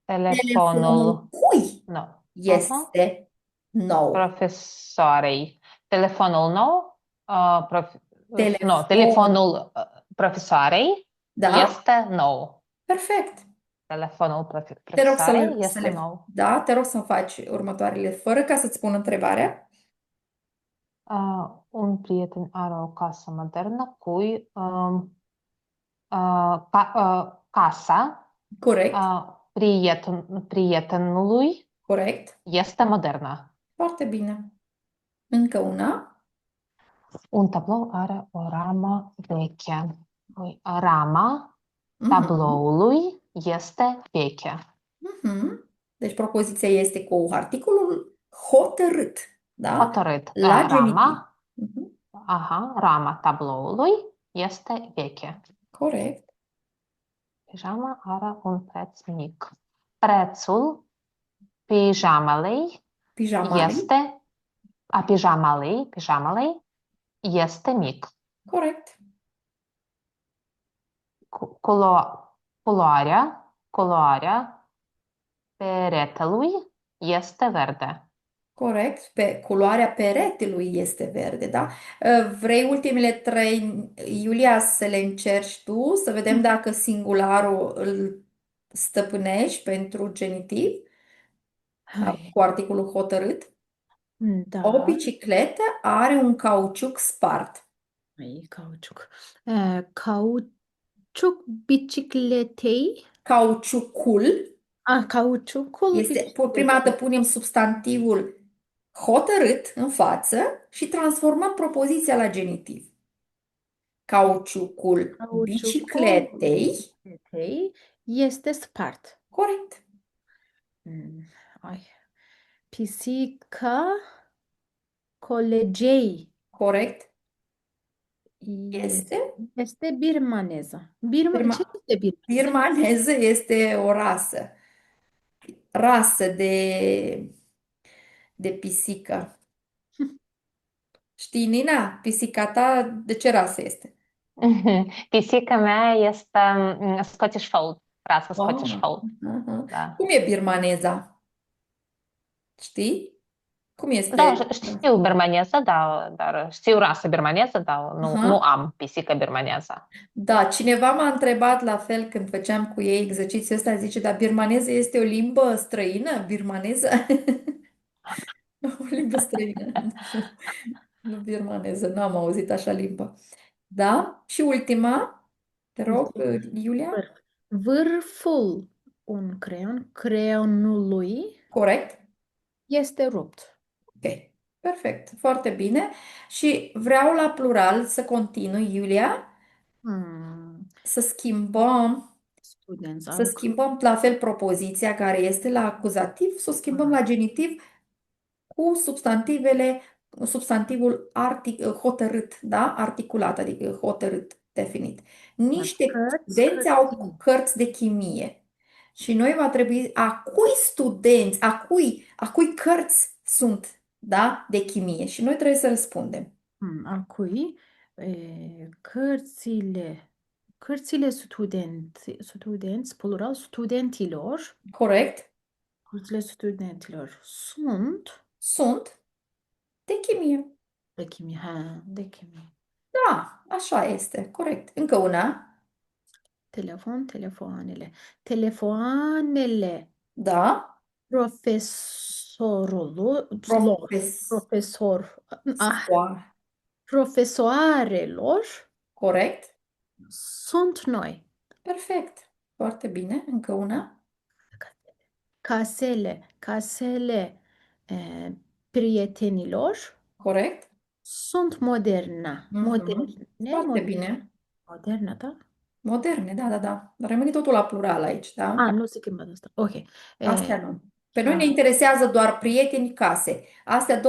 Telefonul Telefonul cui nou. este nou? Profesoarei. Telefonul nou, nu, Telefon. telefonul profesoarei Da? este nou. Perfect. Telefonul Te rog să profesoarei le, este nou. da, te rog să faci următoarele fără ca să-ți pun întrebarea. Un prieten are o casă modernă casa Corect, prietenului corect. este modernă. Foarte bine. Încă una. Un tablou are o ramă veche. Rama Mhm, tabloului este veche. mhm. Deci propoziția este cu articolul hotărât, da? Hotărât. La genitiv. Rama, Mhm, rama tabloului este veche. corect. Pijama are un preț mic. Prețul pijamalei Pijamalei. pijamalei este mic. Corect. Culoarea peretelui este verde. Corect. Pe culoarea peretelui este verde, da? Vrei ultimele trei, Iulia, să le încerci tu, să vedem dacă singularul îl stăpânești pentru genitiv, Hai. cu articolul hotărât. O Da. bicicletă are un cauciuc spart. Ai, cauciuc. Cauciuc bicicletei. Cauciucul Cauciucul este, prima dată bicicletei. punem substantivul hotărât în față și transformăm propoziția la genitiv. Cauciucul Cauciucul bicicletei, bicicletei este spart. corect, Ai. Pisica colegei corect, este. este birmaneză. Ce Birma, este birmaneză? birmaneză este o rasă de pisică. Știi, Nina, pisica ta de ce rasă este? Pisica mea este Scottish Fold, rasă Scottish Oh, Fold. aha. Da. Cum e birmaneza? Știi? Cum Da, este? știu birmaneză, da, dar știu rasă birmaneză, dar nu Aha. am pisică birmaneză. Da, cineva m-a întrebat la fel când făceam cu ei exercițiul ăsta, zice, dar birmaneză este o limbă străină? Birmaneză? O limbă străină. Nu birmaneză, n-am auzit așa limbă. Da? Și ultima, te rog, Iulia? Vârful creionului Corect? este rupt. Ok, perfect, foarte bine. Și vreau la plural să continui, Iulia, Hmm. să schimbăm, Studenți să au. schimbăm la fel propoziția care este la acuzativ, să o schimbăm la genitiv cu substantivul hotărât, da? Articulat, adică hotărât, definit. Niște studenți au Cărți. cărți de chimie. Și noi va trebui, a cui cărți sunt, da, de chimie? Și noi trebuie să răspundem. A cui cărțile studenți, plural studentilor, Corect? Cursurile studenților sunt de chimie. de chimie. Ha, de chimie. Da, așa este, corect. Încă una. Telefoanele. Telefoanele Da. profesorul, Profesor. profesor, profesoarelor Corect. sunt noi. Perfect. Foarte bine. Încă una. Casele prietenilor Corect. sunt Mhm. Foarte bine. moderne, da? Moderne, da, da, da. Rămâne totul la plural aici, da? Nu se schimbă asta. Ok. Astea nu. Pe noi ne Ca, interesează doar prieteni, case. Astea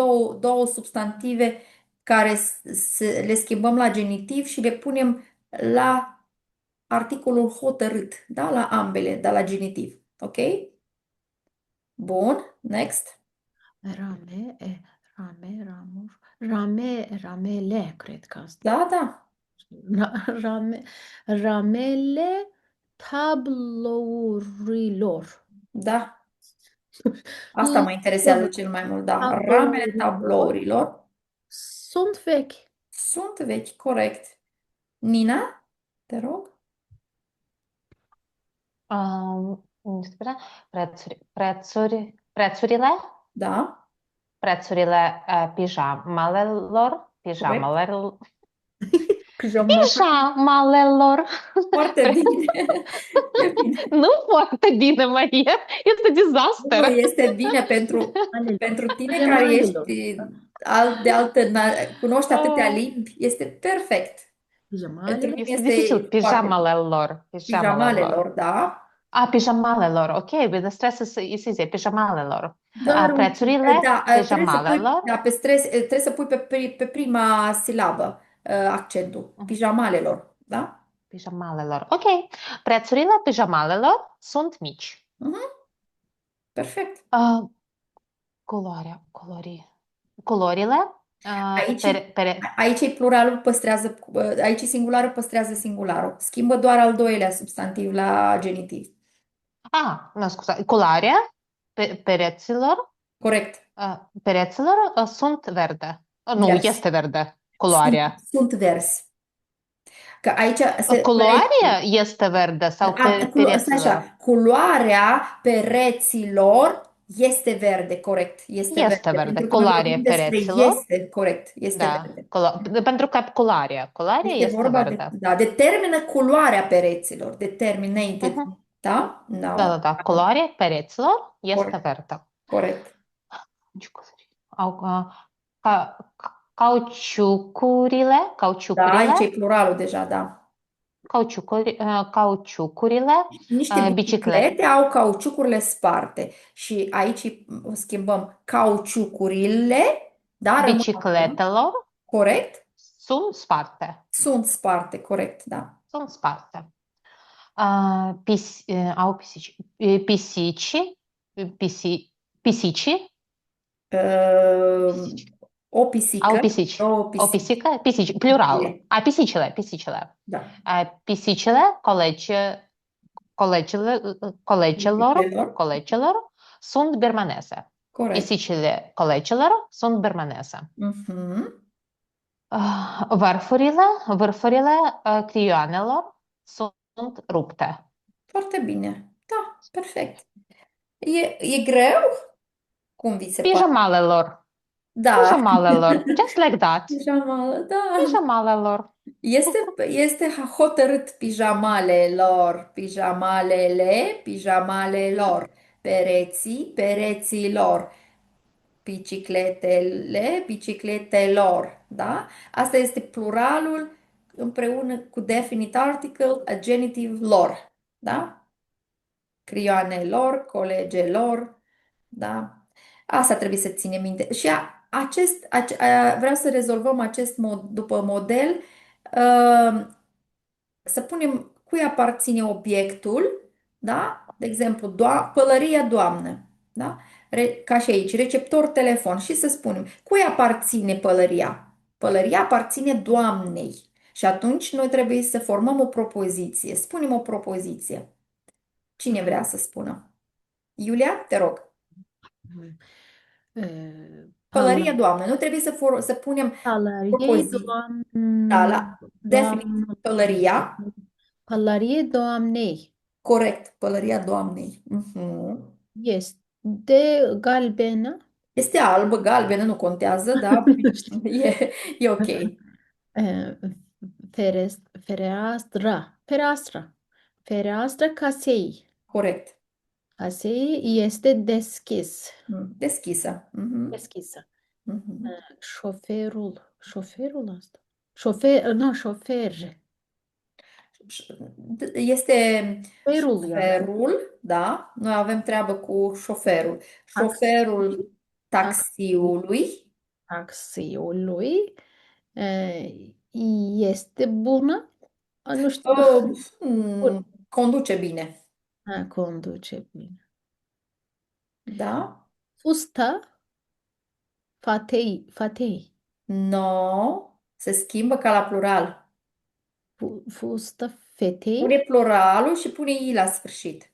două substantive care le schimbăm la genitiv și le punem la articolul hotărât, da? La ambele, da, la genitiv. Ok? Bun. Next. rame, ramuri, ramele, cred că asta. Da, da. Ramele tablourilor. Da. Asta mă interesează cel mai mult, da. Ramele Tablourilor tablourilor sunt vechi. sunt vechi, corect. Nina, te rog. Nu știu, prețurile, Da, prețurile pijamalelor, corect. Pijama. pijamalelor. Foarte bine. E bine. Nu foarte bine, Maria, este Nu, dezastru. este bine pentru tine care Pijamalelor. ești cunoști atâtea limbi, este perfect. Pentru Pijamalele. mine Este este dificil, foarte bine. pijamalelor, pijamalelor. Pijamalelor, da. Pijamalelor, ok, bine, trebuie să zice pijamalelor. Doar un Prețurile Da, pijamalelor, trebuie să pui pe prima silabă accentul. Pijamalelor, da? pijamalelor, ok. Prețurile pijamalelor sunt mici. Mhm, perfect. Culorile, Aici, aici e pluralul păstrează, aici e singularul păstrează singularul. Schimbă doar al doilea substantiv la genitiv. nu, scuza, culoarea pereților, Corect. sunt verde. Nu, Vers. este verde, culoarea. Sunt vers. Că aici Culoarea este verde sau stai pereților? așa, culoarea pereților este verde, corect. Este Este verde. verde. Pentru că noi Culoarea vorbim despre pereților, este, corect. Este da, verde. pentru că culoarea Este este vorba de, verde. da, determină culoarea pereților. Determinated, Mhm. da? Da, No. culoarea pereților este Corect. verde. Corect. Au, cauciucurile, Da, aici e pluralul deja, da. cauciucurile, Niște biciclete, biciclete au cauciucurile sparte și aici schimbăm cauciucurile, da, rămân așa, bicicletelor corect? sunt sparte. Sunt sparte, corect, da. Sunt sparte. Au pisici. Pisicii. Uh, o Au pisică, pisici. două O pisici, pisică, pisici, plural. Pisicile. da. Pisicile, Biciclelor, colegilor sunt birmaneze. corect. Pisicile colegilor sunt birmaneze. Mhm. Vârfurile creioanelor sunt rupte. Foarte bine. Da, perfect. E greu? Cum vi se pare? Pijamalelor. Da. Pijamalelor. Just like that. Pijama, da. Pijamalelor. Este hotărât pijamalelor, pijamalelor, pereților, bicicletelor, da? Asta este pluralul împreună cu definite article, a genitive lor, da? Crioanelor, colegelor, da? Asta trebuie să ținem minte. Și vreau să rezolvăm acest după model. uh, Să punem cui aparține obiectul, da? De exemplu, pălăria doamnă, da? Ca și aici, receptor telefon și să spunem cui aparține pălăria? Pălăria aparține doamnei. Și atunci noi trebuie să formăm o propoziție. Spunem o propoziție. Cine vrea să spună? Iulia, te rog. Pălăria doamnei. Nu trebuie să punem Pălărie propoziții. Da, definitiv. Pălăria, Pălărie doamnei corect. Pălăria doamnei. Mhm. este galbenă. Este albă, galbenă, nu contează, da? Nu știu. E ok. Fereastra casei. Corect. Casei este Deschisă. Mhm. deschisă. Mhm. Șoferul ăsta. Șofer. Este Șoferul iar. șoferul, da? Noi avem treabă cu șoferul. Șoferul taxiului. Taxiului este bună. Nu știu. Bun. Conduce bine, Conduce bine. da? Fusta fatei. No, se schimbă ca la plural. Fusta fetei. Pune pluralul și pune i la sfârșit.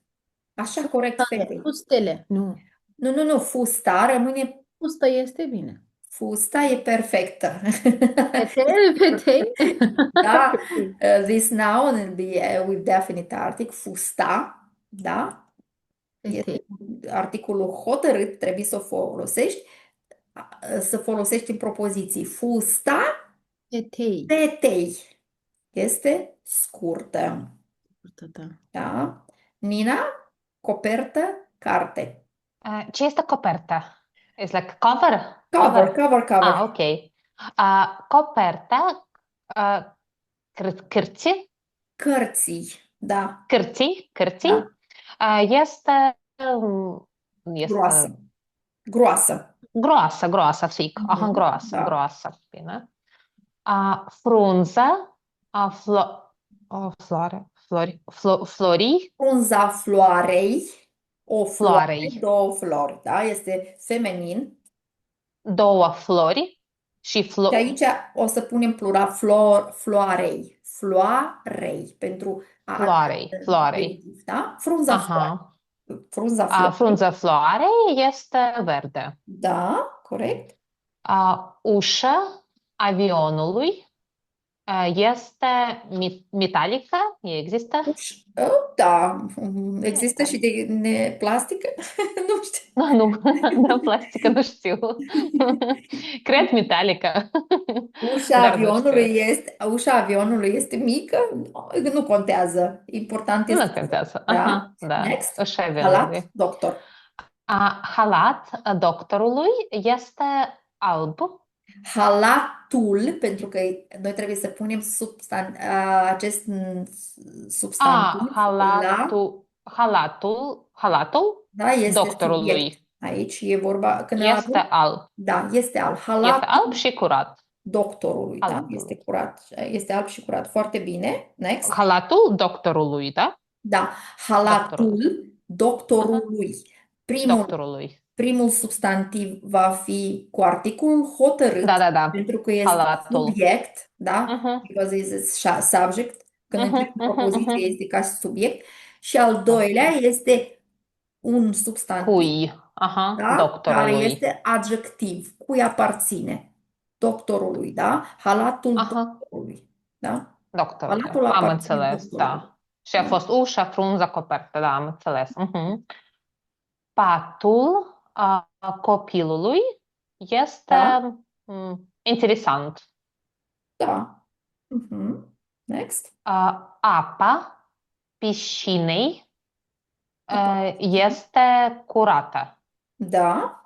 Așa corect, fetei. Fustele. Nu. Nu, fusta rămâne, Fusta este bine. fusta e perfectă. Fetei. Da, this noun will be with definite article, fusta, da? Este Fetei. articolul hotărât, trebuie să folosești în propoziții. Fusta Fetei. fetei este scurtă, Da. da? Nina, copertă, carte. Ce este coperta? It's like cover? Cover. Ok. Coperta, cârții, Cărții, da, cârții, da, este, groasă, este groasă. groasă, fic. Aha, Mhm, da. groasă, bine. Frunză, floare, florii, Frunza floarei, o floare, floarei, două flori, da? Este feminin. două flori și Și aici o să punem plural floarei, pentru floarei. da? Frunza floare, Aha. frunza floarei, Frunza floarei este verde. da, corect. Ușa avionului este metalică? Există? Da, există și de plastică, nu știu. Nu, de plastică nu știu. Cred metalică, dar nu știu. Ușa avionului este mică, nu contează. Important Nu este, contează. da? Aha, da. Next, Ușa halat, avionului. doctor. Halat doctorului este alb. Halatul, pentru că noi trebuie să punem acest substantiv la, Halatul da, este subiect. doctorului Aici e vorba, când este avem, alb. da, este al Este alb halatul și curat. doctorului, da, este Halatul. curat, este alb și curat. Foarte bine. Next. Halatul doctorului, da? Da, Doctorului. halatul Aha. doctorului. Doctorului. Primul substantiv va fi cu articolul hotărât, Da. pentru că este Halatul. subiect, da? Mhm, Because it's subject. Când mhm, începe mhm, propoziția mhm. este ca și subiect. Și al doilea Ok. este un substantiv, Cui? Aha, da? Care doctorului. este adjectiv, cui aparține? Doctorului, da? Halatul Aha, doctorului, da? doctorului. Halatul Am aparține înțeles, doctorului. da. Și a Da? fost ușa, frunza, copertă, da, am înțeles. Patul copilului este Da? interesant. Da. Next. Apa piscinei Apa. este curată. Da.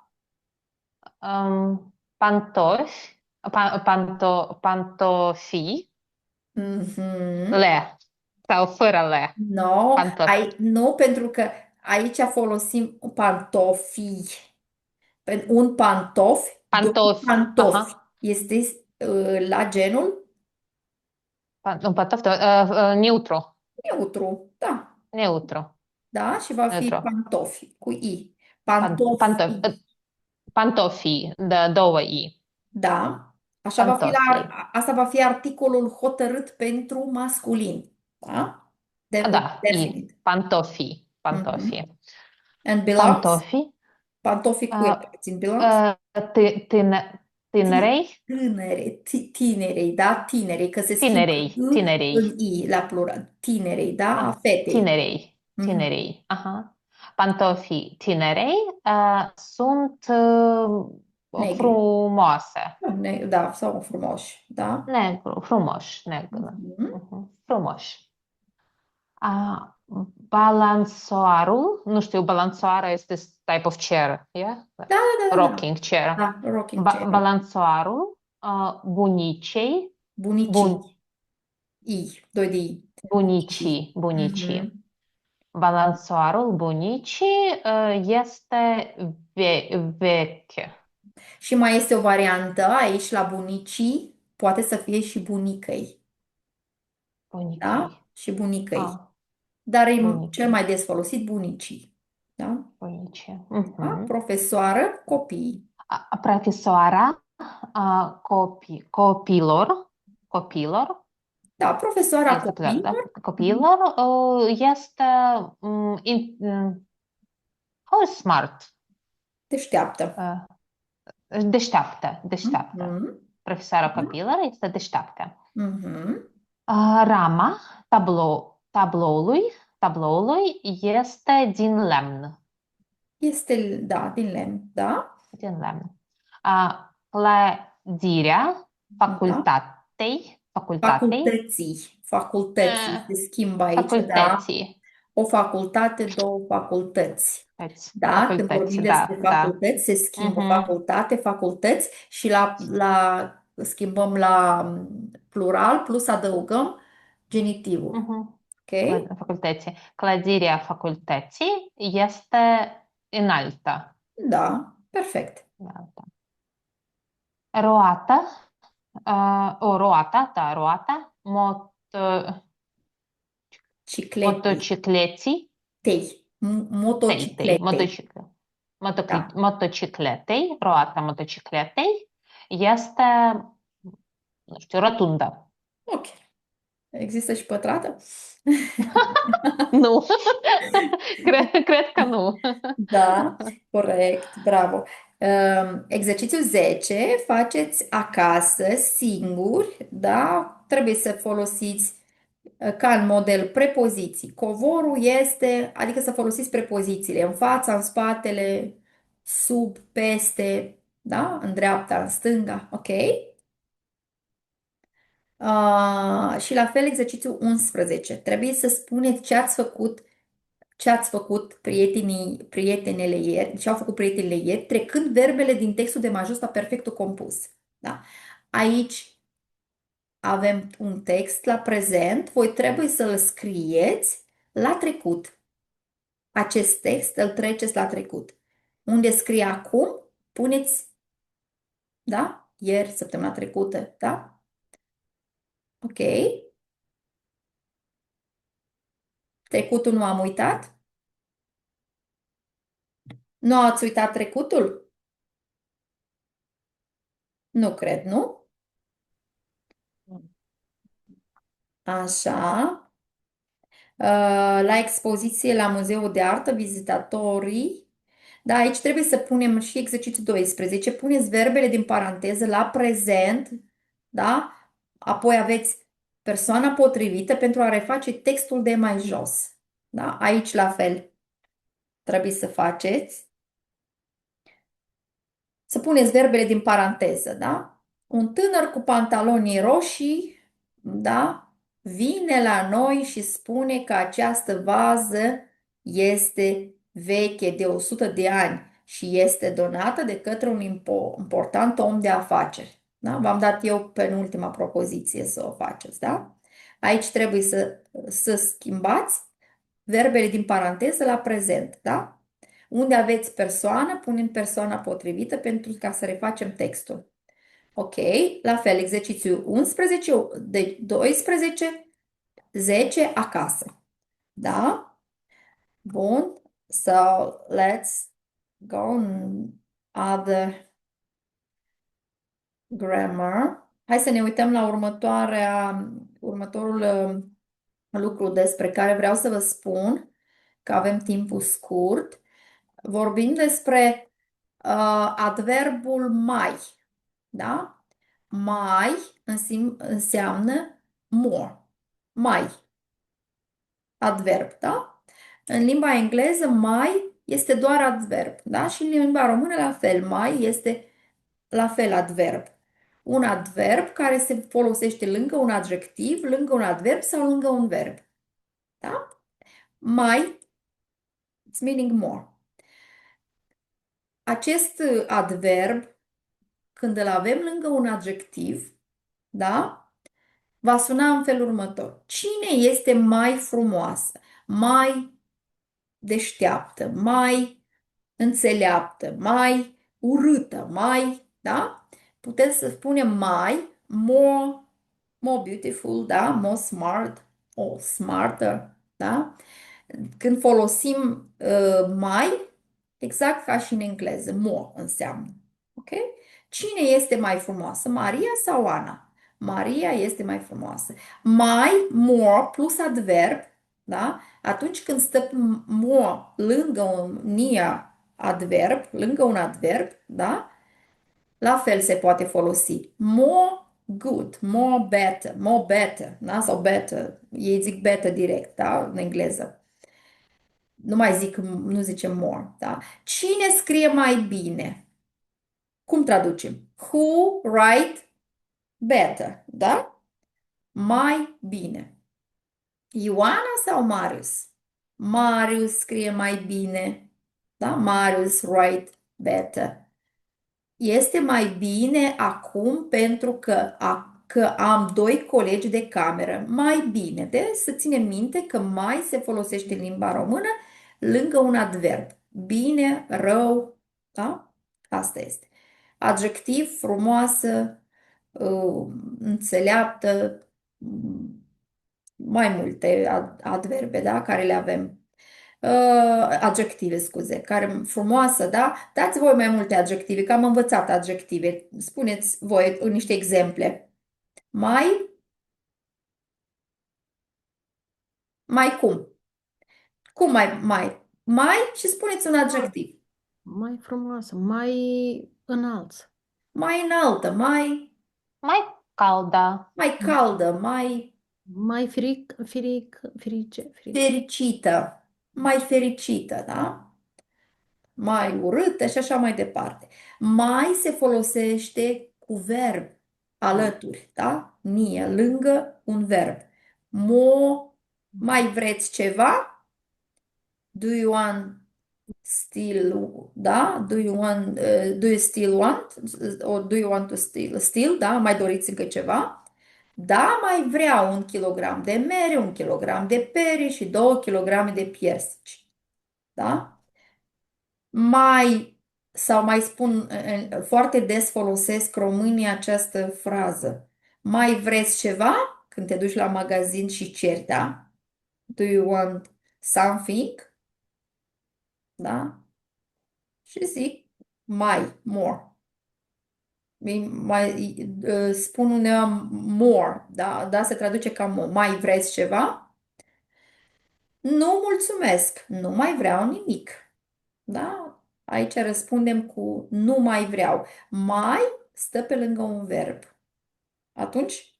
Pantofi, pantofii, Mhm. le, sau fără le, No, pantofi. nu, pentru că aici folosim pantofii. Un pantof, doi Pantofi, pantofi. aha, Este la genul un pantof, neutru, neutru. Da. neutru, Da, și va fi neutru. pantofi cu i. Pantofi, Pantofii. pantofii, de două i, Da. pantofii. Asta va fi articolul hotărât pentru masculin. Da? With Da, i, definite. pantofii, Mhm. pantofii. And belongs? Pantofii, Pantofii cui Uh, aparțin? Belongs? Tinerei? Tinerei, da? Tinerei, că se schimbă Tinerei, în tinerei. I la plural. Tinerei, da? A Ah, fetei. tinerei, Mhm. tinerei. Aha. Pantofii tinerei sunt Negri. frumoase. Da, sau frumoși, da? Negru, frumoși, negru. Mhm. Frumoși. A, balansoarul, nu știu, balansoara este type of chair, yeah? Da, da, da, da, da. Rocking chair. Da, rocking chair. Balansoarul bunicei, bun, Bunicii. I, doi de I. Bunicii. bunicii. Mhm. Balansoarul bunicii este veche. Și mai este o variantă aici la bunicii, poate să fie și bunicăi, da? Bunicăi. Și bunicăi. Ah, Dar e cel bunicii. mai des folosit bunicii, da? Bunicii. Da? Mhm. Profesoară, copii. Profesoara copilor, Da, profesoara este clar, da? copiilor. Mhm. Copiilor este how is smart, Deșteaptă. uh, deșteaptă. Mhm. Profesoara Da. copiilor este deșteaptă. Mhm. Rama tabloului este din lemn. Este, da, din lemn, da? Din lemn. Clădirea Da. facultatei, Facultății. Se schimbă aici, da? facultății. O facultate, două facultăți. Da? Când Facultăți, vorbim despre da. facultăți, se schimbă Mhm, facultate, facultăți și schimbăm la plural plus adăugăm genitivul. mhm. Ok? Facultății. Clădirea facultății este înaltă. Da, perfect. Înaltă. Roata, roata, Cicletei. motocicleții, Motocicletei. Da. motocicletei, roata motocicletei este, nu știu, rotundă. Ok. Există și pătrată? Nu, cred că nu. Da, corect, bravo. Exercițiul 10, faceți acasă, singuri, da? Trebuie să folosiți ca în model prepoziții. Covorul este, adică să folosiți prepozițiile în fața, în spatele, sub, peste, da? În dreapta, în stânga, ok? Și la fel exercițiul 11. Trebuie să spuneți ce ați făcut prietenele ieri, ce au făcut prietenele ieri, trecând verbele din textul de majus la perfectul compus. Da? Aici avem un text la prezent, voi trebuie să-l scrieți la trecut. Acest text îl treceți la trecut. Unde scrie acum, puneți, da? Ieri, săptămâna trecută, da? Ok? Trecutul nu am uitat? Nu ați uitat trecutul? Nu cred, nu? Așa. La expoziție la Muzeul de Artă, vizitatorii. Da, aici trebuie să punem și exercițiul 12. Puneți verbele din paranteză la prezent, da? Apoi aveți persoana potrivită pentru a reface textul de mai jos. Da? Aici la fel trebuie să faceți. Să puneți verbele din paranteză, da? Un tânăr cu pantaloni roșii, da? Vine la noi și spune că această vază este veche de 100 de ani și este donată de către un important om de afaceri. Da? V-am dat eu penultima propoziție să o faceți, da? Aici trebuie să schimbați verbele din paranteză la prezent, da? Unde aveți persoană, punem persoana potrivită pentru ca să refacem textul. Ok, la fel, exercițiul 11, de 12, 10 acasă. Da? Bun. So, let's go on other grammar. Hai să ne uităm la următorul lucru despre care vreau să vă spun, că avem timpul scurt. Vorbim despre Adverbul mai, da? Mai înseamnă more, mai, adverb, da? În limba engleză mai este doar adverb, da? Și în limba română la fel, mai este la fel adverb. Un adverb care se folosește lângă un adjectiv, lângă un adverb sau lângă un verb, da? Mai, it's meaning more. Acest adverb, când îl avem lângă un adjectiv, da? Va suna în felul următor. Cine este mai frumoasă, mai deșteaptă, mai înțeleaptă, mai urâtă, mai, da? Putem să spunem mai, more beautiful, da? More smart, or smarter, da? Când folosim mai, exact ca și în engleză, more înseamnă. Ok? Cine este mai frumoasă, Maria sau Ana? Maria este mai frumoasă. Mai, more plus adverb, da? Atunci când stă more lângă un nia adverb, lângă un adverb, da? La fel se poate folosi. More good, more better, da? Sau better. Ei zic better direct, da? În engleză. Nu mai zic, nu zicem more, da? Cine scrie mai bine? Cum traducem? Who write better, da? Mai bine. Ioana sau Marius? Marius scrie mai bine, da? Marius write better. Este mai bine acum pentru că am doi colegi de cameră. Mai bine. Deci să ținem minte că mai se folosește în limba română lângă un adverb. Bine, rău, da? Asta este. Adjectiv, frumoasă, înțeleaptă, mai multe adverbe, da? Care le avem. Adjective, scuze, care frumoasă, da? Dați voi mai multe adjective, că am învățat adjective. Spuneți voi niște exemple. Mai cum? Cum mai și spuneți un adjectiv. Mai frumoasă, mai înalță, Mai înaltă, Mai caldă. mai caldă, mai mai ferice. fericită, mai fericită, da? Mai urâtă și așa mai departe. Mai se folosește cu verb alături, da? Nie, lângă un verb. Mai vreți ceva? Do you want still, da? Do you still want? Or do you want to still, da? Mai doriți încă ceva? Da, mai vreau 1 kilogram de mere, 1 kilogram de pere și 2 kilograme de piersici. Da? Mai spun, foarte des folosesc românii această frază. Mai vreți ceva? Când te duci la magazin și ceri, da? Do you want something? Da? Și zic more. Spun uneori more, da? Da, se traduce ca more. Mai vreți ceva? Nu, mulțumesc, nu mai vreau nimic. Da? Aici răspundem cu nu mai vreau. Mai stă pe lângă un verb. Atunci,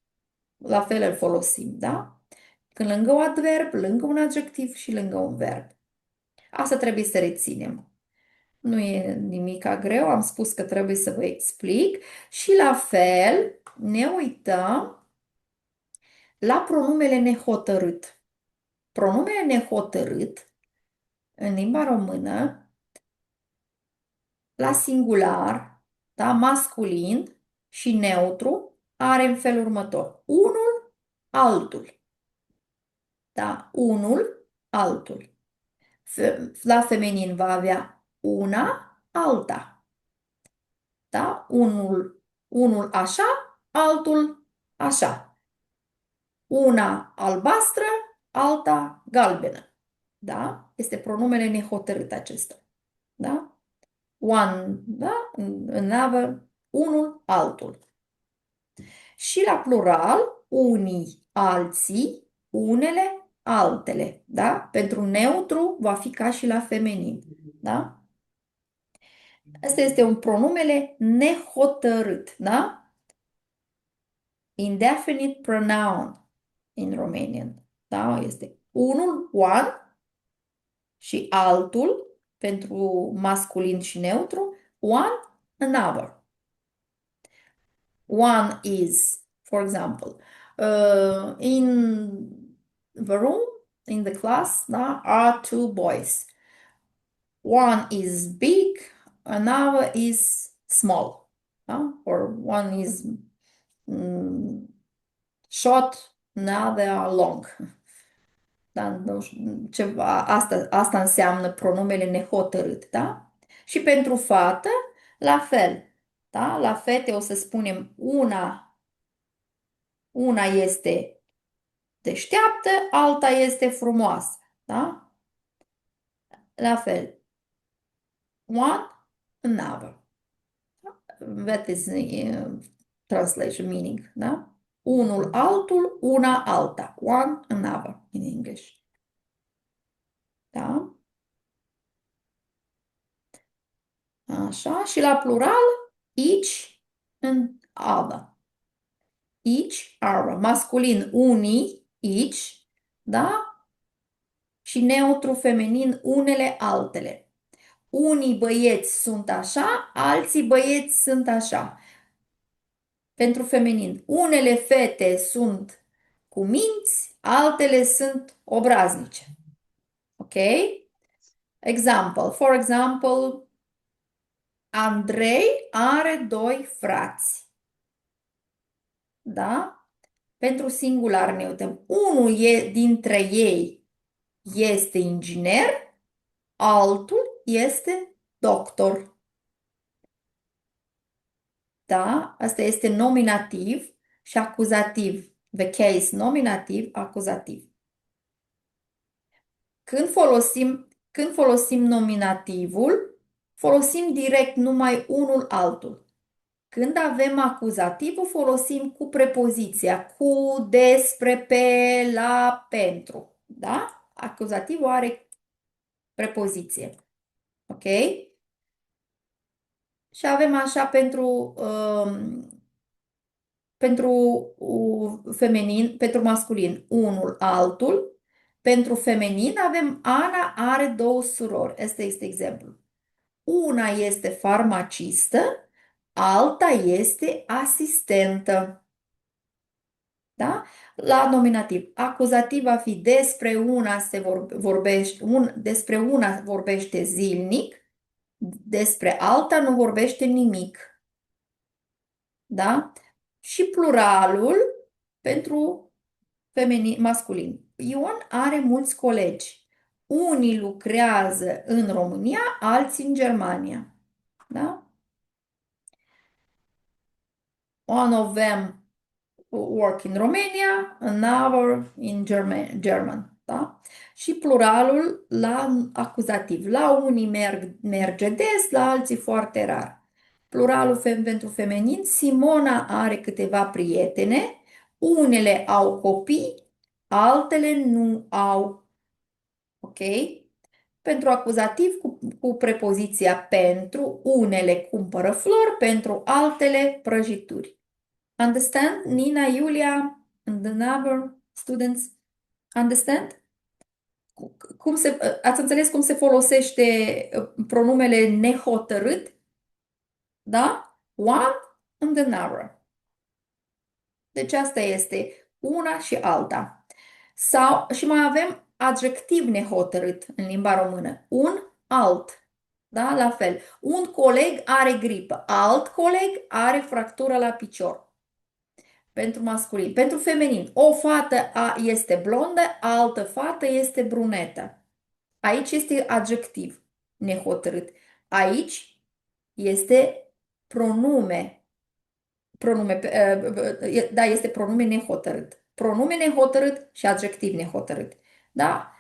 la fel îl folosim, da? Când lângă un adverb, lângă un adjectiv și lângă un verb. Asta trebuie să reținem. Nu e nimic greu, am spus că trebuie să vă explic. Și la fel ne uităm la pronumele nehotărât. Pronumele nehotărât în limba română la singular, da, masculin și neutru, are în felul următor. Unul, altul. Da, unul, altul. La feminin va avea una, alta. Da, unul așa, altul așa. Una albastră, alta galbenă. Da? Este pronumele nehotărât acesta. Da? One, da? Another, unul, altul. Și la plural, unii, alții, unele, altele. Da? Pentru neutru va fi ca și la feminin. Da? Asta este un pronumele nehotărât, da? Indefinite pronoun in Romanian. Da? Este unul, one, și altul, pentru masculin și neutru, one, another. One is, for example, in the room, in the class, da, are two boys. One is big, another is small, da? Or one is short, another long. Da? Nu știu, ceva, asta înseamnă pronumele nehotărât, da? Și pentru fată, la fel, da? La fete o să spunem una este deșteaptă, alta este frumoasă, da? La fel, one, another. That is translation meaning, da? Unul altul, una alta. One, another in English. Da? Așa, și la plural, each and other. Each, other. Masculin, unii, each, da? Și neutru feminin, unele, altele. Unii băieți sunt așa, alții băieți sunt așa. Pentru feminin, unele fete sunt cu minți, altele sunt obraznice. Ok? Example. For example, Andrei are doi frați. Da? Pentru singular ne uităm. Unul dintre ei este inginer, altul este doctor. Da? Asta este nominativ și acuzativ. The case, nominativ, acuzativ. Când folosim nominativul, folosim direct numai unul altul. Când avem acuzativul, folosim cu prepoziția, cu, despre, pe, la, pentru. Da? Acuzativul are prepoziție. Ok? Și avem așa feminin, pentru masculin, unul, altul. Pentru feminin avem Ana are două surori. Asta este exemplu. Una este farmacistă, alta este asistentă. Da? La nominativ. Acuzativ va fi despre una despre una vorbește zilnic, despre alta nu vorbește nimic. Da? Și pluralul pentru masculin. Ion are mulți colegi. Unii lucrează în România, alții în Germania. Da? One of them work in Romania, another in German. Da? Și pluralul la acuzativ. La unii merge des, la alții foarte rar. Pluralul pentru feminin, Simona are câteva prietene, unele au copii, altele nu au. Ok? Pentru acuzativ cu prepoziția pentru, unele cumpără flori, pentru altele prăjituri. Understand? Nina, Julia, and the other students? Understand? Ați înțeles cum se folosește pronumele nehotărât? Da? One and another. Deci asta este una și alta. Și mai avem adjectiv nehotărât în limba română. Un, alt. Da? La fel. Un coleg are gripă. Alt coleg are fractură la picior. Pentru masculin. Pentru feminin. O fată este blondă, altă fată este brunetă. Aici este adjectiv nehotărât. Aici este pronume. Da, este pronume nehotărât. Pronume nehotărât și adjectiv nehotărât. Da?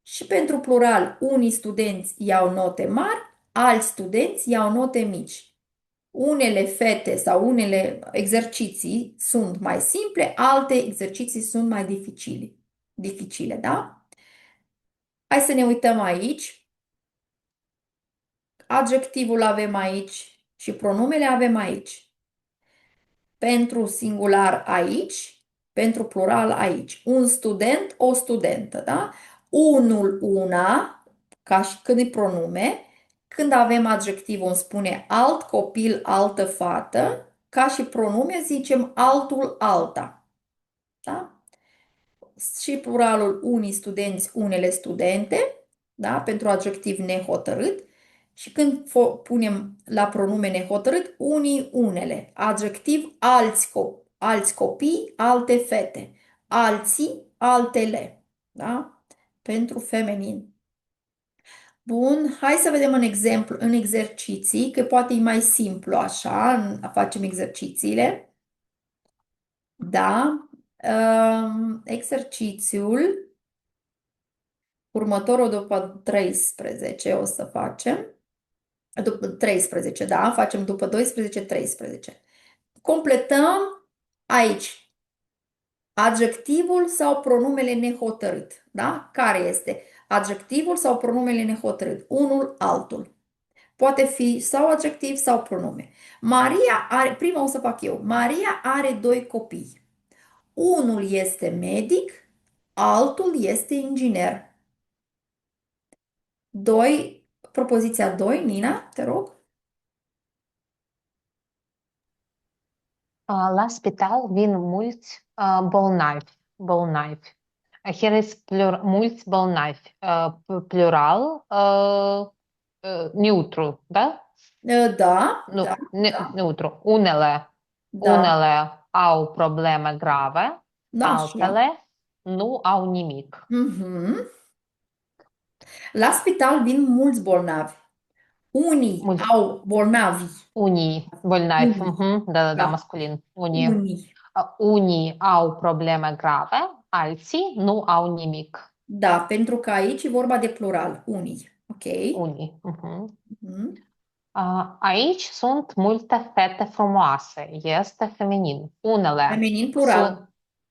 Și pentru plural, unii studenți iau note mari, alți studenți iau note mici. Unele fete sau unele exerciții sunt mai simple, alte exerciții sunt mai dificile, da? Hai să ne uităm aici. adjectivul avem aici și pronumele avem aici. Pentru singular aici, pentru plural aici. Un student, o studentă, da? Unul, una, ca și când e pronume. Când avem adjectivul, îmi spune alt copil, altă fată. Ca și pronume zicem altul, alta. Da? Și pluralul unii studenți, unele studente, da? Pentru adjectiv nehotărât. Și când punem la pronume nehotărât, unii, unele. Adjectiv alți copii, alte fete. Alții, altele. Da? Pentru feminin. Bun, hai să vedem un exemplu în exerciții, că poate e mai simplu așa, facem exercițiile. Da? Exercițiul următorul după 13 o să facem. După 13, da? Facem după 12, 13. Completăm aici adjectivul sau pronumele nehotărât. Da? Care este? Adjectivul sau pronumele nehotărât. Unul, altul. Poate fi sau adjectiv sau pronume. Maria are, prima o să fac eu. Maria are doi copii. Unul este medic, altul este inginer. Doi, propoziția 2, Nina, te rog. La spital vin mulți bolnavi. Here is mulți bolnavi. Plural, neutru, da? Da, Nu, da, da, neutru. Unele, da, unele au probleme grave, da, așa. altele nu au nimic. Mhm. La spital vin mulți bolnavi. Unii Mulți, au bolnavi. unii bolnavi, Unii, da, da, masculin. Unii, unii. unii au probleme grave, alții nu au nimic. Da, pentru că aici e vorba de plural. Unii. Ok? Unii. Mhm. Aici sunt multe fete frumoase. Este feminin. Unele Feminin plural. sunt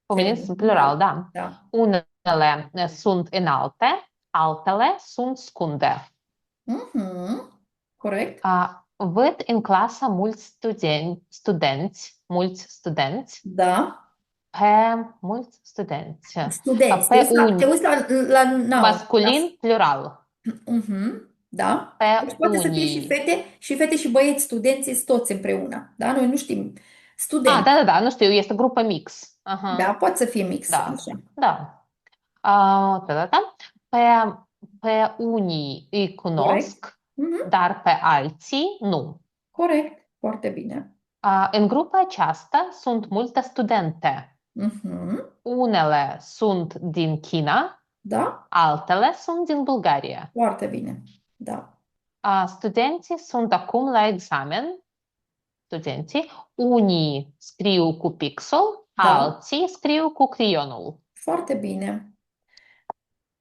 feminin, Feminin sunt plural. plural, da. Da. Unele sunt înalte, altele sunt scunde. Mhm. Corect? Văd în clasă mulți studenți, Da. mulți studenți, Studenți. pe Te un uiți la noun. masculin plural, Mhm, da. Deci pe poate să fie unii. și fete și băieți, studenții sunt toți împreună. Da? Noi nu știm. Studenți. Da, nu știu, este grupă mix. Da, Aha, poate să fie mix. da, Așa. da. Da. Pe, pe unii îi Corect? cunosc, Mhm, dar pe alții nu. corect. Foarte bine. În grupa aceasta sunt multe studente. Mhm, Unele sunt din China, da, altele sunt din Bulgaria. foarte bine. Da. Studenții sunt acum la examen. Studenții, unii scriu cu pixul, Da, alții scriu cu creionul. foarte bine.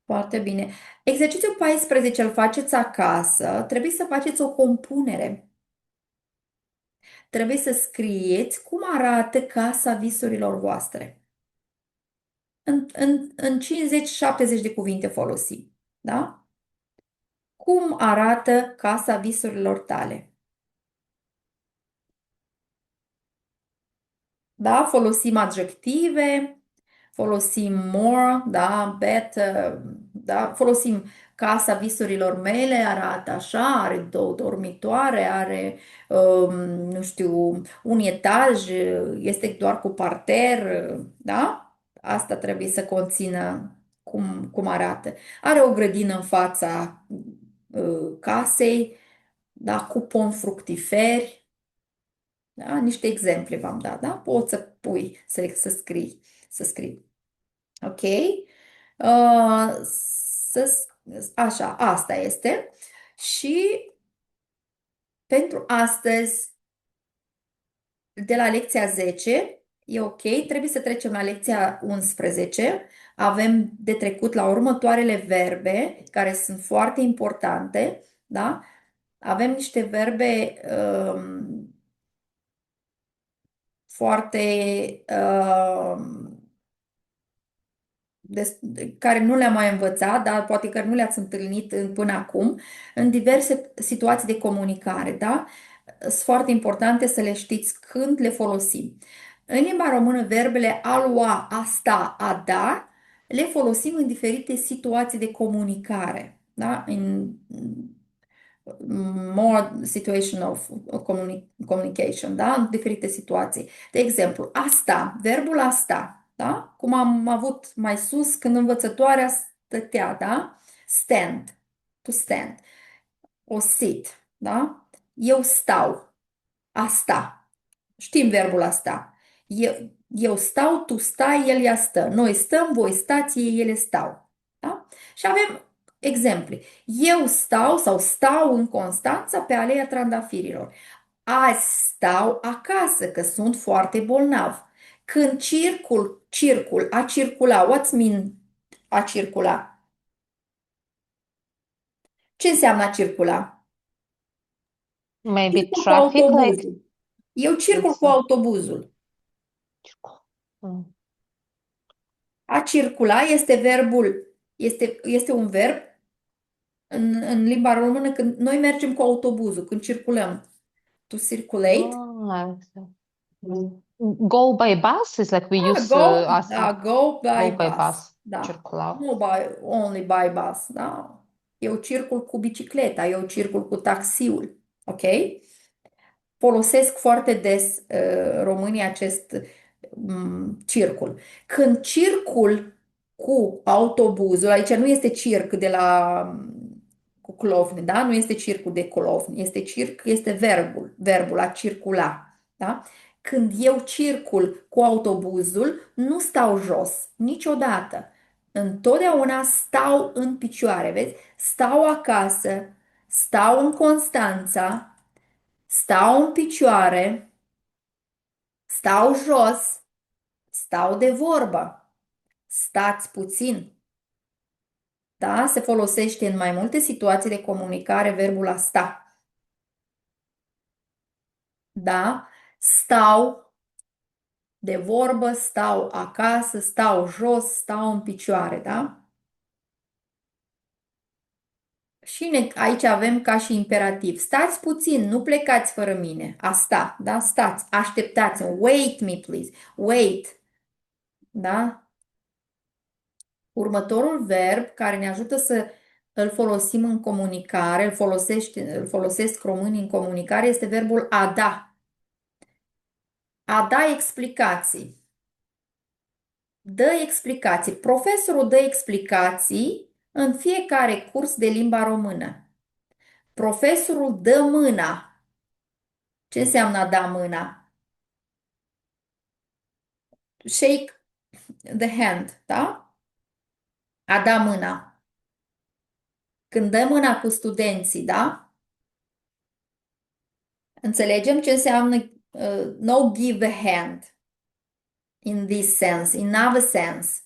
Foarte bine. Exercițiul 14 îl faceți acasă. Trebuie să faceți o compunere. Trebuie să scrieți cum arată casa visurilor voastre. În 50-70 de cuvinte folosim. Da? Cum arată casa visurilor tale? Da? Folosim adjective, folosim more, da? Better, da? Folosim casa visurilor mele, arată așa, are două dormitoare, are, nu știu, un etaj, este doar cu parter, da? Asta trebuie să conțină cum arată. Are o grădină în fața casei, da? Cu pom fructiferi, da? Niște exemple v-am dat, da? Poți să pui, să scrii. Ok? Să, așa, asta este. Și pentru astăzi, de la lecția 10, e ok, trebuie să trecem la lecția 11. Avem de trecut la următoarele verbe, care sunt foarte importante, da? Avem niște verbe foarte care nu le-am mai învățat, dar poate că nu le-ați întâlnit până acum, în diverse situații de comunicare, da? Sunt foarte importante să le știți când le folosim. În limba română, verbele a lua, a sta, a da, le folosim în diferite situații de comunicare, da? In more situation of communication, da? În diferite situații. De exemplu, a sta, verbul a sta, da? Cum am avut mai sus când învățătoarea stătea, da? Stand, to stand. O sit, da? Eu stau, a sta. Știm verbul asta. Eu stau, tu stai, el ea stă. Noi stăm, voi stați, ei, ele stau. Da? Și avem exemple. Eu stau sau stau în Constanța pe aleea Trandafirilor. Azi stau acasă că sunt foarte bolnav. Când circul, a circula, what's mean a circula? Ce înseamnă a circula? Maybe Circul cu traffic, like autobuzul. Eu circul it's cu autobuzul. Mm. A circula este verbul, este un verb în limba română când noi mergem cu autobuzul, când circulăm. To circulate. Go by bus is like we use us Go by go by bus. bus. Da. Circula. Nu only by bus. Da. Eu circul cu bicicleta, eu circul cu taxiul. Ok? Folosesc foarte des românii acest circul. Când circul cu autobuzul, aici nu este circ de la cu clovni, da? Nu este circul de clovni, este circ, este verbul a circula, da? Când eu circul cu autobuzul, nu stau jos, niciodată. Întotdeauna stau în picioare, vezi? Stau acasă, stau în Constanța, stau în picioare, stau jos, stau de vorbă, stați puțin. Da? Se folosește în mai multe situații de comunicare verbul a sta. Da? Stau de vorbă, stau acasă, stau jos, stau în picioare, da? Și aici avem ca și imperativ. Stați puțin, nu plecați fără mine. A sta, da? Stați, așteptați. Wait me, please. Wait. Da? Următorul verb care ne ajută să îl folosim în comunicare, îl folosesc românii în comunicare, este verbul a da. A da explicații. Dă explicații. Profesorul dă explicații în fiecare curs de limba română. Profesorul dă mâna. Ce înseamnă a da mâna? Shake the hand, da? A da mâna. Când dă mâna cu studenții, da? Înțelegem ce înseamnă no give a hand in this sense, in another sense.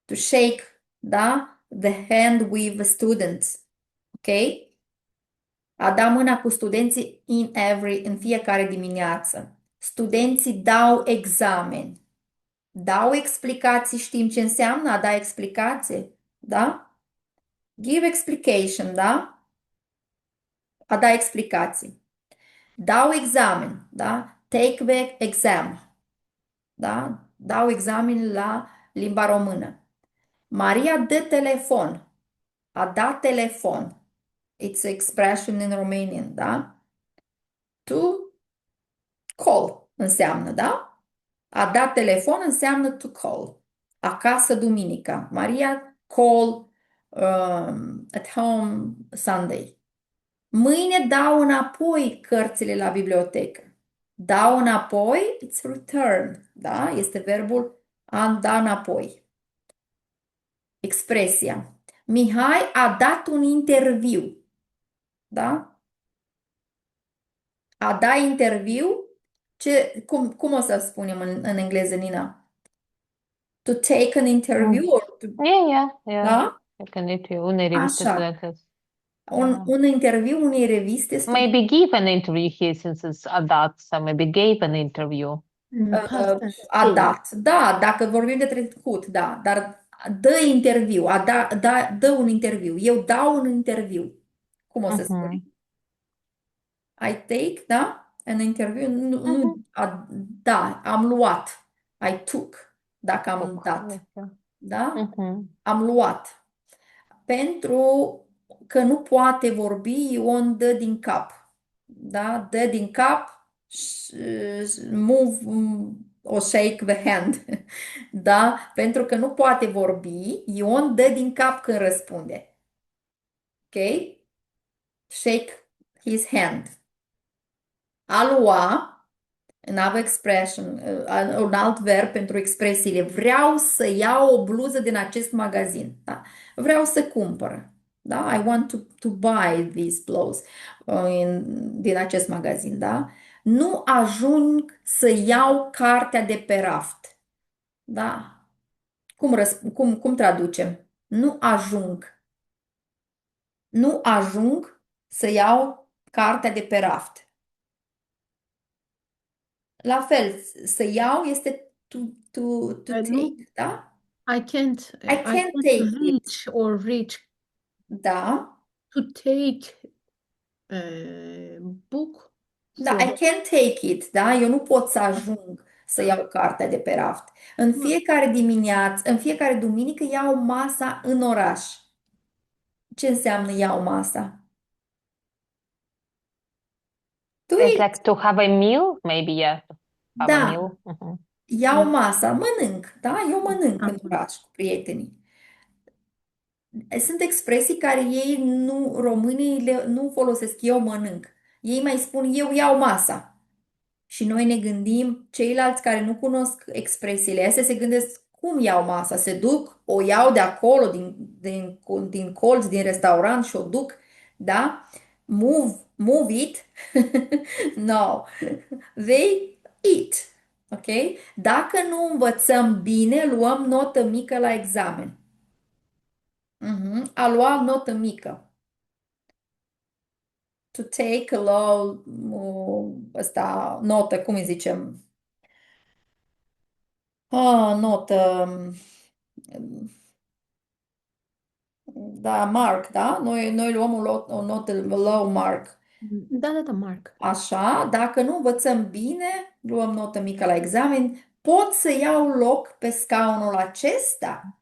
To shake, da? The hand with the students. Ok? A da mâna cu studenții în fiecare dimineață. Studenții dau examen. Dau explicații, știm ce înseamnă a da explicație, da? Give explication, da? A da explicații. Dau examen, da? Take the exam, da? Dau examen la limba română. Maria dă telefon. A da telefon. It's an expression in Romanian, da? To call înseamnă, da? A da telefon înseamnă to call. Acasă duminica. Maria call at home Sunday. Mâine dau înapoi cărțile la bibliotecă. Dau înapoi, it's return, da? Este verbul a da înapoi. Expresia. Mihai a dat un interviu, da? A da interviu, cum o să spunem în engleză, Nina? To take an interview? Yeah. Da? Unei reviste Așa. studentesc. Un interviu unei reviste Maybe give an interview here since it's a dat, so maybe gave an interview. Past tense. a dat. Da, dacă vorbim de trecut, da. Dar dă interviu, dă un interviu. Eu dau un interviu. Cum o să Mhm. spui? I take, da? An interviu, Mhm. da, am luat. I took, dacă am Toc. dat. Da? Mhm. Am luat. Pentru că nu poate vorbi, Ion dă din cap. Da? Dă din cap, move or shake the hand. Da? Pentru că nu poate vorbi, Ion dă din cap când răspunde. Ok? Shake his hand. A lua, another expression, un alt verb pentru expresiile. Vreau să iau o bluză din acest magazin. Da? Vreau să cumpăr. Da? I want to buy these clothes din acest magazin. Da? Nu ajung să iau cartea de pe raft. Da? Cum traducem? Nu ajung. Nu ajung să iau cartea de pe raft. La fel, să iau este to Nu, take, da? I can't, I I can't can't take it. reach or reach Da. to take book Da, I from. can't take it, da? Eu nu pot să ajung să iau cartea de pe raft. În fiecare dimineață, în fiecare duminică iau masa în oraș. Ce înseamnă iau masa? Do It's it. like to have a meal, maybe, yeah, to have a Da, meal. Mhm. iau masa, mănânc, da? Eu mănânc în Am- oraș cu prietenii. Sunt expresii care ei nu, românii nu folosesc eu mănânc. Ei mai spun eu iau masa. Și noi ne gândim, ceilalți care nu cunosc expresiile astea se gândesc cum iau masa, se duc, o iau de acolo, din colț, din restaurant și o duc, da? Move it. No, they eat. Ok? Dacă nu învățăm bine, luăm notă mică la examen. A lua notă mică. To take a low, ăsta, notă, cum îi zicem? Notă, da, mark, da? Noi luăm o notă low mark. Da, Mark. Așa, dacă nu învățăm bine, luăm notă mică la examen, pot să iau loc pe scaunul acesta?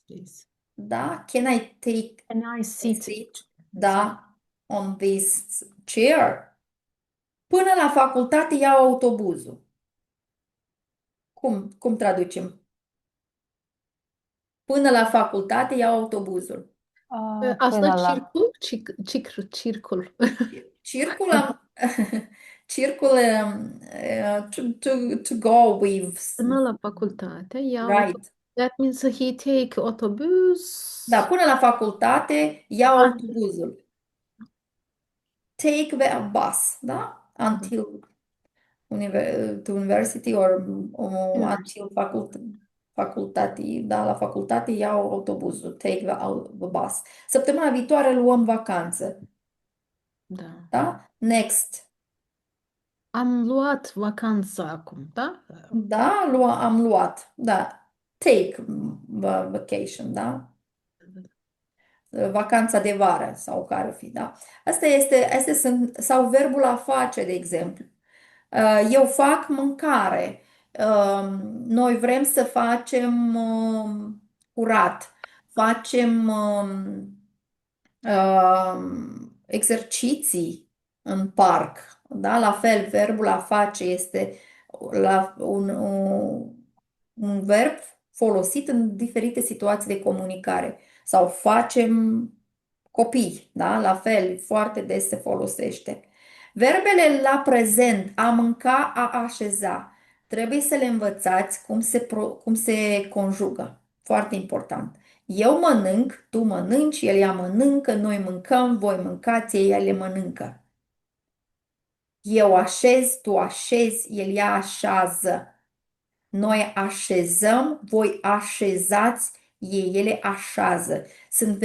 Please. Da? Can I take And I a sit. seat? Da, on this chair? Până la facultate iau autobuzul. Cum traducem? Până la facultate iau autobuzul. Asta Până la... circul. Circul circul to go with, Până la facultate, right. that means he take autobus. Da, până la facultate iau Ah, autobuzul. Take the bus, da? Until to university or until facultate, da, la facultate iau autobuzul. Take the bus. Săptămâna viitoare luăm vacanță, Da. da? Next. Am luat vacanța acum, da? Da, am luat, da. Take vacation, da? Vacanța de vară sau care o fi, da? Astea sunt, sau verbul a face, de exemplu. Eu fac mâncare. Noi vrem să facem curat. Facem exerciții în parc. Da? La fel, verbul a face este un verb folosit în diferite situații de comunicare. Sau facem copii, da? La fel, foarte des se folosește. Verbele la prezent, a mânca, a așeza, trebuie să le învățați cum se conjugă. Foarte important. Eu mănânc, tu mănânci, el ea mănâncă, noi mâncăm, voi mâncați, ei ele mănâncă. Eu așez, tu așezi, el ea așează. Noi așezăm, voi așezați, ei ele așează. Sunt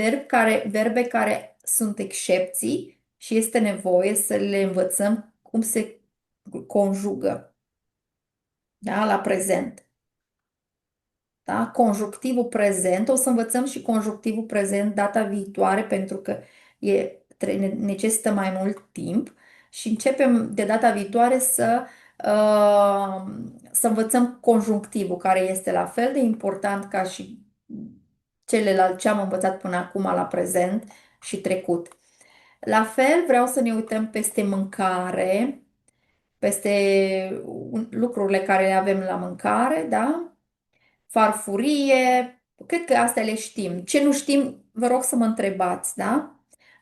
verbe care sunt excepții și este nevoie să le învățăm cum se conjugă. Da? La prezent. Da? Conjunctivul prezent, o să învățăm și conjunctivul prezent data viitoare pentru că necesită mai mult timp și începem de data viitoare să învățăm conjunctivul, care este la fel de important ca și celelalte ce am învățat până acum la prezent și trecut. La fel, vreau să ne uităm peste mâncare, peste lucrurile care le avem la mâncare, da? Farfurie, cred că astea le știm. Ce nu știm, vă rog să mă întrebați, da?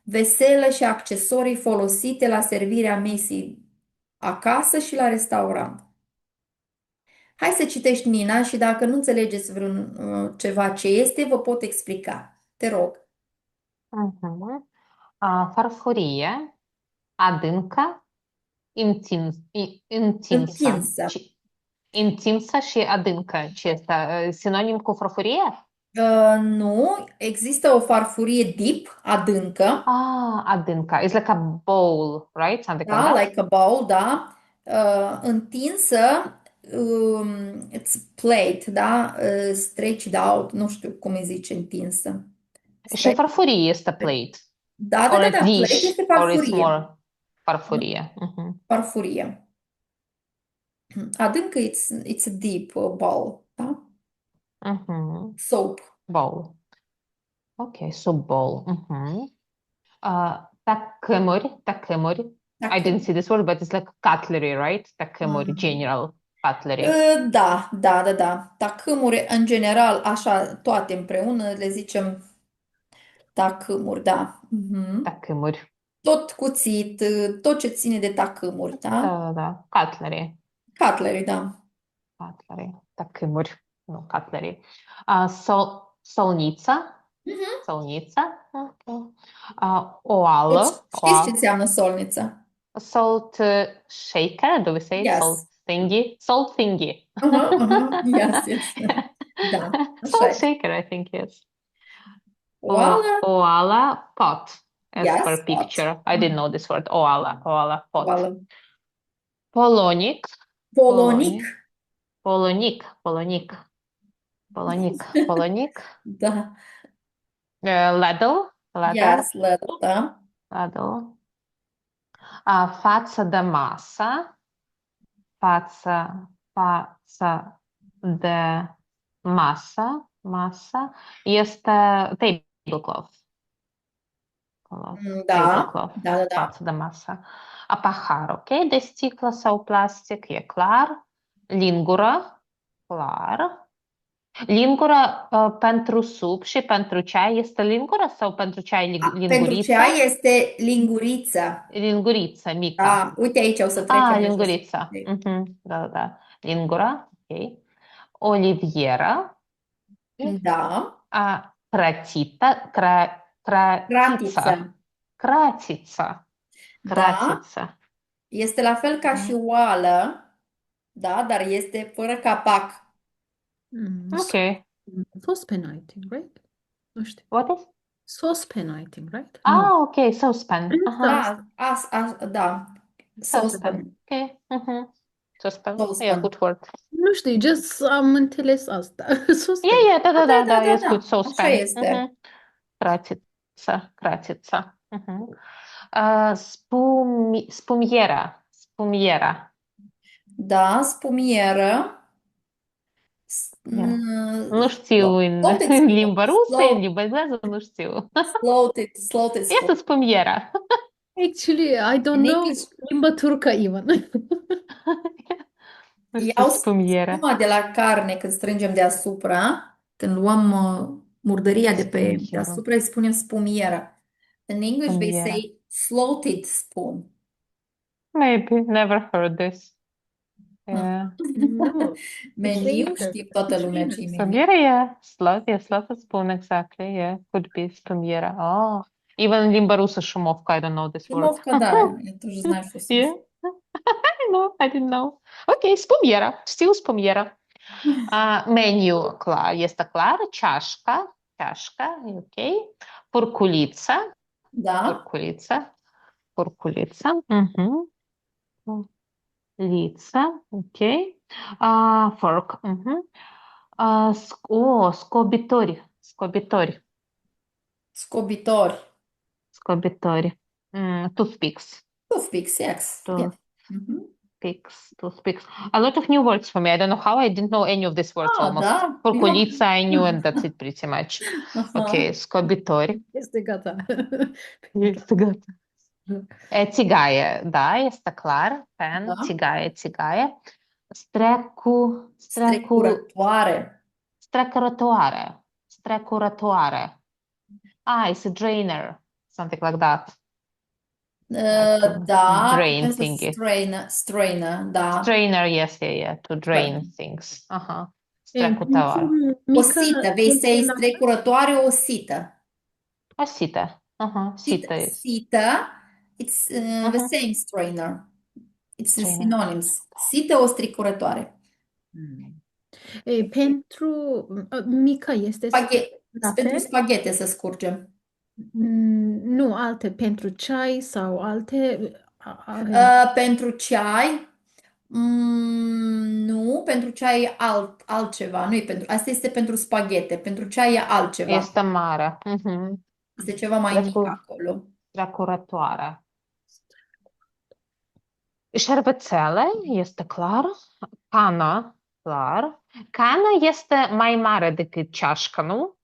Veselă și accesorii folosite la servirea mesei acasă și la restaurant. Hai să citești, Nina, și dacă nu înțelegeți vreun ceva ce este, vă pot explica. Te rog. Mhm. Farfurie, adâncă, întinsă. Întinsă. Întinsă și adâncă. Ce este? Sinonim cu farfurie? Nu, există o farfurie deep, adâncă, Adâncă. It's like a bowl, right? Something like da, that? like a bowl, da, întinsă, it's plate, da, stretched out, nu știu cum îi zice întinsă. Și farfurie este plate. Da, da, Or da, a da, plate dish. este Or it's farfurie, more farfurie. Mhm. farfurie. Adâncă, it's a deep bowl, da, Mhm. soap. Bowl. Ok, sub bowl. Mhm. Takımuri, takımuri. I Dacă, didn't see this word, but it's like cutlery, right? Takımuri, general cutlery. da, da, da, da. Tacâmuri, în general, așa, toate împreună, le zicem tacâmuri, da. Mhm. Takımuri. Tot cuțit, tot ce ține de tacâmuri, da? Da. Cutlery. Cutlery, da. Cutlery. Takımuri. Nu, cutlery. Solnița. Mhm. Solnița. Ok. Deci, Oală. știți ce înseamnă solniță? Salt shaker, do we say it? Salt Yes. thingy? Salt thingy. Yes, yes. Da, așa Salt este. shaker, I think, yes. Oală, Oala pot, as yes, per pot. picture. I didn't know this word. Oala pot. Oală. Polonic. Polonic, Polonic. da. Ladle. Yes, ladle, da. Ladle. Față de masă. Față de masă este tablecloth. Da, Tablecloth. da, da, da. Față de masă. Pahar, ok? De sticlă sau plastic, e clar. Lingură, clar. Lingură pentru sup și pentru ceai este lingură sau pentru ceai Pentru linguriță? ceai este linguriță. Linguriță mică. Da, uite aici o să trecem de jos. Linguriță. Mhm, da. Lingură, ok. Olivieră. Da. Crățită. Cratiță. Cratiță. Da. Este la fel ca și oală, da, dar este fără capac. Ok. Saucepan, I think, right? Nu știu. What is? Saucepan, I think, right? Nu. Ok, saucepan. Da, da. Saucepan. Saucepan. Ok. Saucepan. Saucepan. Yeah, good word. Nu știu, just am înțeles asta. Saucepan. Yeah, da, Da, it's good. Saucepan. așa este. Cratiță. Spumiera. Da, spumieră. Yeah. Nu știu în limba rusă, în limba engleză, nu știu. Slow it. Este spumiera. Actually, I don't In know English- limba turcă even. Nu știu Iau spumiera. spuma de la carne când strângem deasupra, când luăm murdăria de pe Spumieră. deasupra, îi spunem spumieră. In English, they Spumieră. say slow-it spoon. Maybe, never heard this. Yeah. No. Meniu, știe toată lumea ce e meniu. Spumiera, yeah. Slot spoon, exactly, yeah. Could be spumiera. Oh. Even in limba rusă, șumovka, I don't know this word. Шумовка, да, я тоже знаю, что Yeah. I didn't know. Ok, spumiera. Știu spumiera. Meniu, clar, este clar. Ceașca, e ok. Purculiță. Da, Purculiță. Liță, ok. Fork. Scobitori. Scobitori. Scobitori. Scobitori. Toothpicks. Toothpicks, yes. Yes. Mhm. Toothpicks. A lot of new words for me. I don't know how. I didn't know any of these words Ah, almost. da. Porcolița I knew, and that's it pretty much. Aha. Ok, scobitori. Este gata. Este gata. Țigaie, da, este clar. Pen, Da. țigaie. Strecurătoare. Strecurătoare. It's a drainer. Something like that. Like to Da, drain putem să thingy. strainer, da. Strainer, yes, yeah, to drain Strain. things. Pentru Strecurătoare. O mică, sită, vei say strecurătoare, o sită. O sită. Sită este. Sită, it's the Uh-huh. same strainer. It's Strainer. synonyms. Sită, o strecurătoare. Pentru mică este la Pentru fel? spaghete să scurgem. Nu alte, pentru ceai sau alte. Pentru ceai, nu, pentru ceai e altceva. Nu e pentru, asta este pentru spaghete. Pentru ceai e altceva. Este mare. Este ceva mai mic acolo. Strecurătoare. Șervețele, este clar. Cană, clar. Cană este mai mare decât ceașcă, nu?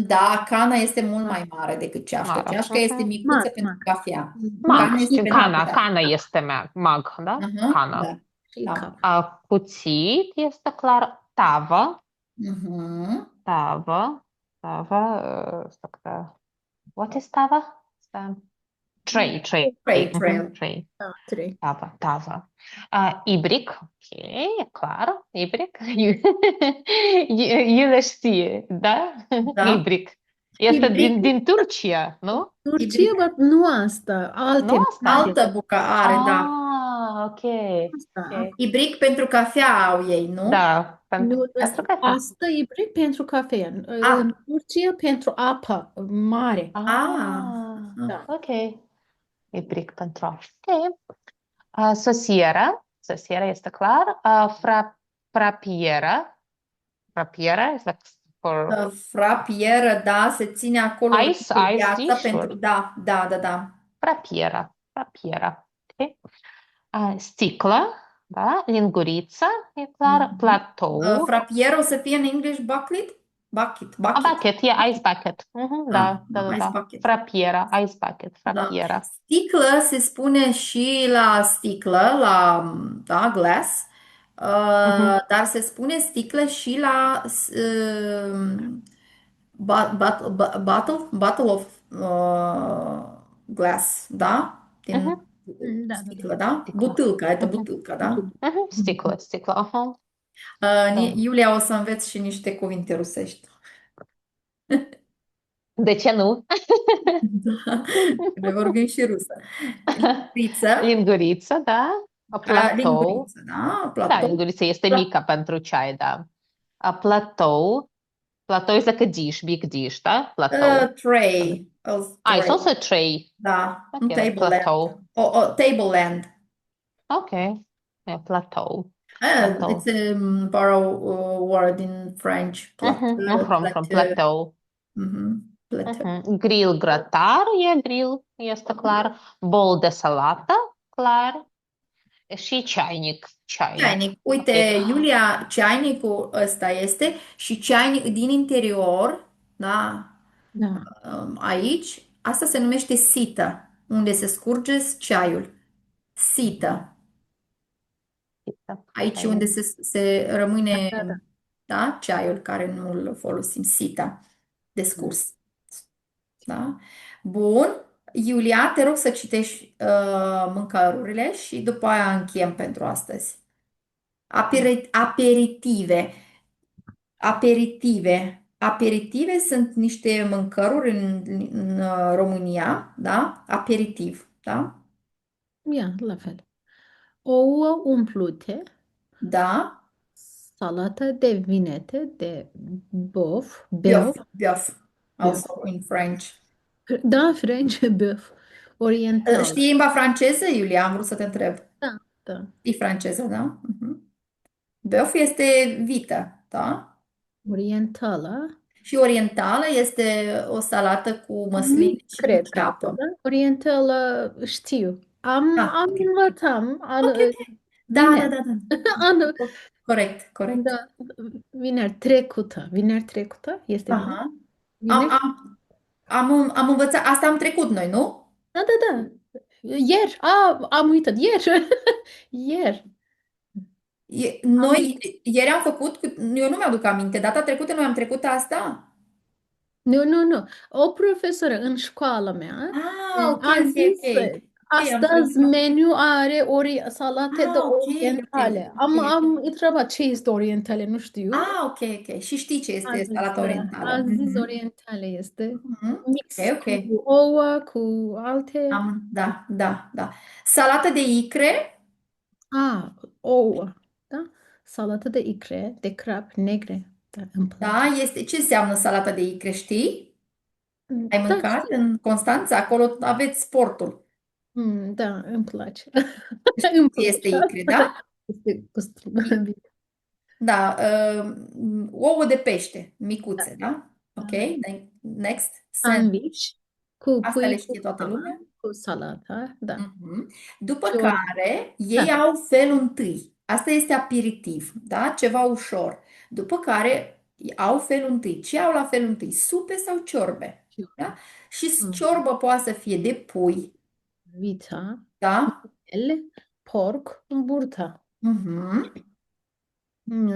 Da, cana este mult mai mare decât ceașcă. Mare. Ceașca este micuță pentru cafea. Cana este pentru cafea. Cană este mag, da? Cană. Da. Și Da. cap. Cuțit este clar. Tavă. Mhm. Tavă. What is tavă? Tray. Tray. Trei. Tavă. Ibric. Ok, e clar. Ibric. Eu le știe, da? Da. Ibric. Este Ibric. din Turcia, nu? Turcia, but nu asta, alte. Nu asta? Altă bucătare, da. Ok. Asta. Ibric pentru cafea au ei, nu? Da, Nu, pentru cafea. asta e ibric pentru cafea. În Turcia pentru apă mare. Da. Ok. Ibric pentru apă. Ok. Sosieră. Sosieră este clar. Frapieră. Frapieră este for Frapieră, da, se ține acolo Ice viața dish pentru... or- Da. frapieră. Ok. Sticlă. Da. Linguriță. E clar. Platou. Frapier o să fie în English bucket? Bucket. Bucket, ice bucket. Da. Ice bucket. Frapieră, ice bucket, Da. frapieră. Sticlă se spune și la sticlă, da, glass, dar se spune sticlă și la bottle of glass, da? Din Da. sticlă, da? Sticlă. Butâlcă, da? Sticlă. Iulia, o să înveți și niște cuvinte rusești. De ce nu? Ne vorbim și rusă. Linguriță, da? Platou. Linguriță, da? Da, Platou. linguriță este mică pentru ceai, da. Platou. Platou este like a dish, big dish, da? Platou. Tray. It's also a tray. Da, un Ok, tableland. platou. Tableland. Ok. Platou. Plateau. It's a borrow word in French. From plateau. Plateau. Grill grătar, grill, este clar. Bol de salată, clar. Și ceainic. Ceainic. Uite, Iulia, ceainicul ăsta este și ceainic din interior, da? Da. Aici, asta se numește sită, unde se scurge ceaiul. Sită. Aici unde se rămâne, da, ceaiul care nu îl folosim, sita de scurs. Da? Bun. Iulia, te rog să citești mâncărurile și după aia încheiem pentru astăzi. Aperitive. Aperitive sunt niște mâncăruri în România, da? Aperitiv, da? La fel. Ouă umplute, Da? salată de vinete, de bof, Bœuf. Also in French. Da, French, bœuf. Oriental. Știi limba franceză, Iulia? Am vrut să te întreb. Da. Știi franceză, da? Bœuf este vită, da? Orientală. Și orientală este o salată cu Nu măsline și cu cred că este, ceapă. da? Orientală știu. Ah, ok. Învățam Ok, ok. Da, da, vineri. da, da. Anul, Corect, corect. da, vineri trecută. Vineri trecută? Este vineri? Aha. Am, Vineri? am, am învățat, asta am trecut noi, nu? Da, da, da. Ieri. Am uitat. Ieri. Ieri. Noi ieri am făcut, eu nu mi-aduc aminte, data trecută noi am trecut asta? Nu, nu, nu. O profesoră în școala mea Ah, ok, a ok, ok. zis Ok, am astăzi trecut. meniu are salate de Ah, ok, ok, orientale. ok. Am întrebat ce este orientale, nu știu. Ah, ok, ok. Și știi ce A este zis, salata orientală? a zis Mhm. orientale este Mhm. Ok, mix ok. cu ouă, cu alte. Da, da, da. Salată de icre? Ah, ouă. Da? Salată de icre, de crab negre. Da, îmi Da, place. este. Ce înseamnă salata de icre, știi? Ai Da, mâncat știu. în Constanța? Acolo aveți sportul. Da, îmi place. Știi Îmi ce este place. icre, da? Este gustul. I- Da, ouă de pește, Da. micuțe, da? Ok, Da. next, Sandwich cu asta le pui cu știe toată salată, lumea. cu salata, da. Mhm. După Și orez. care ei Da. au felul întâi. Asta este aperitiv, da? Ceva ușor. După care au felul întâi. Ce au la felul întâi? Supe sau ciorbe? Și Da? Și mm, ciorbă poate să fie de pui, vita, da? miel, porc, burta. Mhm.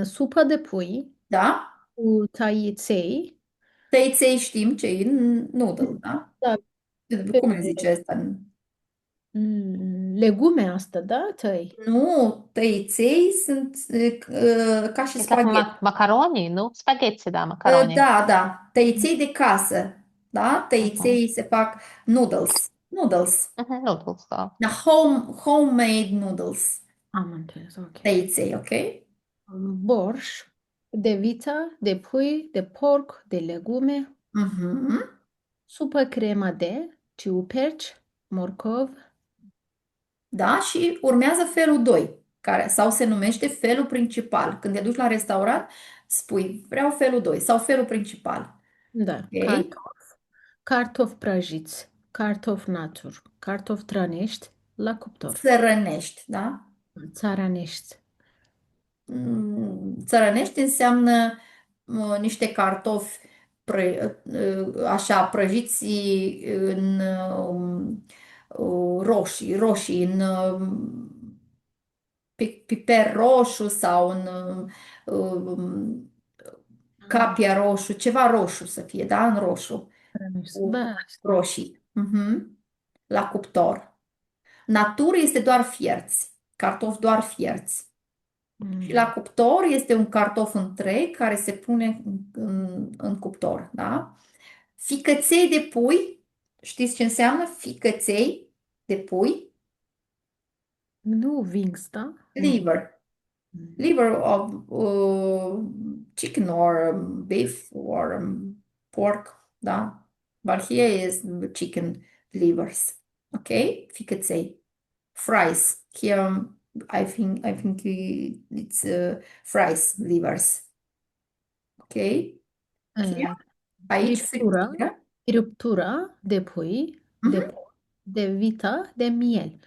Supă de pui Da? cu tăiței. Tăiței știm ce e noodle, da? Da, Cum îi zice asta? legume asta, da? Tăi. Nu, tăiței sunt ca și E ca spaghetti. macaroni, nu? Spaghetti, da, macaroni. Da, da, tăiței de casă, da? Mhm. Tăiței se fac noodles, noodles, Mhm, noodles, da. da, homemade noodles, Am înțeles, ok. tăiței, ok? Borș de vită, de pui, de porc, de legume, Mhm. supă crema de ciuperci, morcov. Da, și urmează felul 2, care sau se numește felul principal. Când te duci la restaurant, spui, vreau felul 2 sau felul principal, Da, ok? cartofi prăjiți, cartofi natur, cartofi trănești la cuptor, Țărănești, da? țaranești. Țărănești înseamnă niște cartofi așa prăjiți în roșii, roșii, în piper roșu sau în um, capia roșu, ceva roșu să fie, da? În roșu, Trănești. cu Da, știu. roșii. Mhm. La cuptor. Natură este doar fierți, cartofi doar fierți. Și la Mm. cuptor este un cartof întreg care se pune în cuptor, da? Ficăței de pui, știți ce înseamnă ficăței de pui? Nu wings, da? Nu. Liver. Mm. Liver of chicken or beef or pork, da? But here is chicken livers. Okay? Ficăței. Fries. Here I think it's fries livers. Ok? Here. Eh, Aici Friptură, friptură. friptură de pui, de Mhm. porc, de vită, de miel.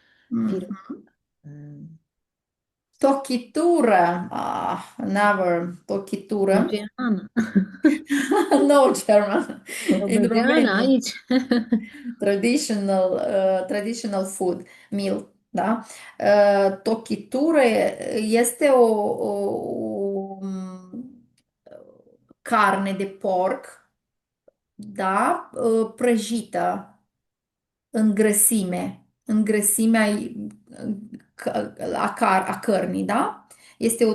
Fir- Mhm. Mm. Tochitură. Never. Tochitură. Vegană. No German. O In vegană Romania. aici. Traditional food meal, da? Tochitură este carne de porc, da? Prăjită în grăsime, în grăsimea a cărnii, da? Este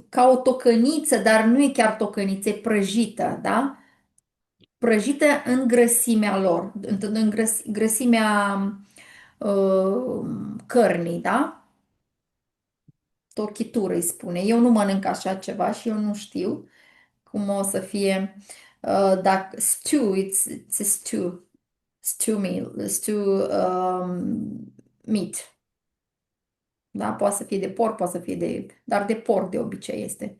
ca o tocăniță, dar nu e chiar tocăniță, e prăjită, da? Prăjită în grăsimea lor, în grăsimea cărnii, da? Tochitură îi spune. Eu nu mănânc așa ceva și eu nu știu cum o să fie. Dacă stew, it's a stew. Stew meal, stew meat. Da? Poate să fie de porc, poate să fie de... Dar de porc de obicei este.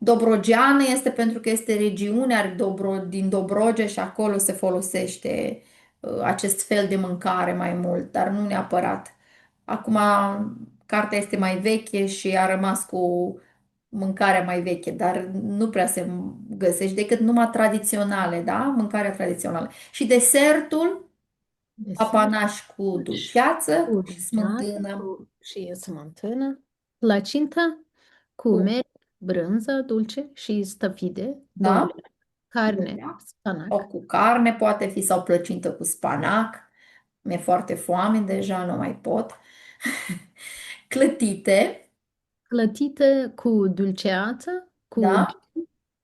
Dobrogeană este pentru că este regiunea din Dobrogea și acolo se folosește acest fel de mâncare mai mult, dar nu neapărat. Acum cartea este mai veche și a rămas cu mâncarea mai veche, dar nu prea se găsește decât numai tradiționale, da? Mâncarea tradițională. Și desertul, Desert apanaș cu dulceață cu și ceată, smântână, și smântână, placinta cu cu, mere, brânză dulce și stăfide, da? dovleac, carne, Dovleac. spanac, Sau cu carne poate fi, sau plăcintă cu spanac. Mi-e foarte foame deja, nu mai pot. Clătite, clătită cu dulceață, da?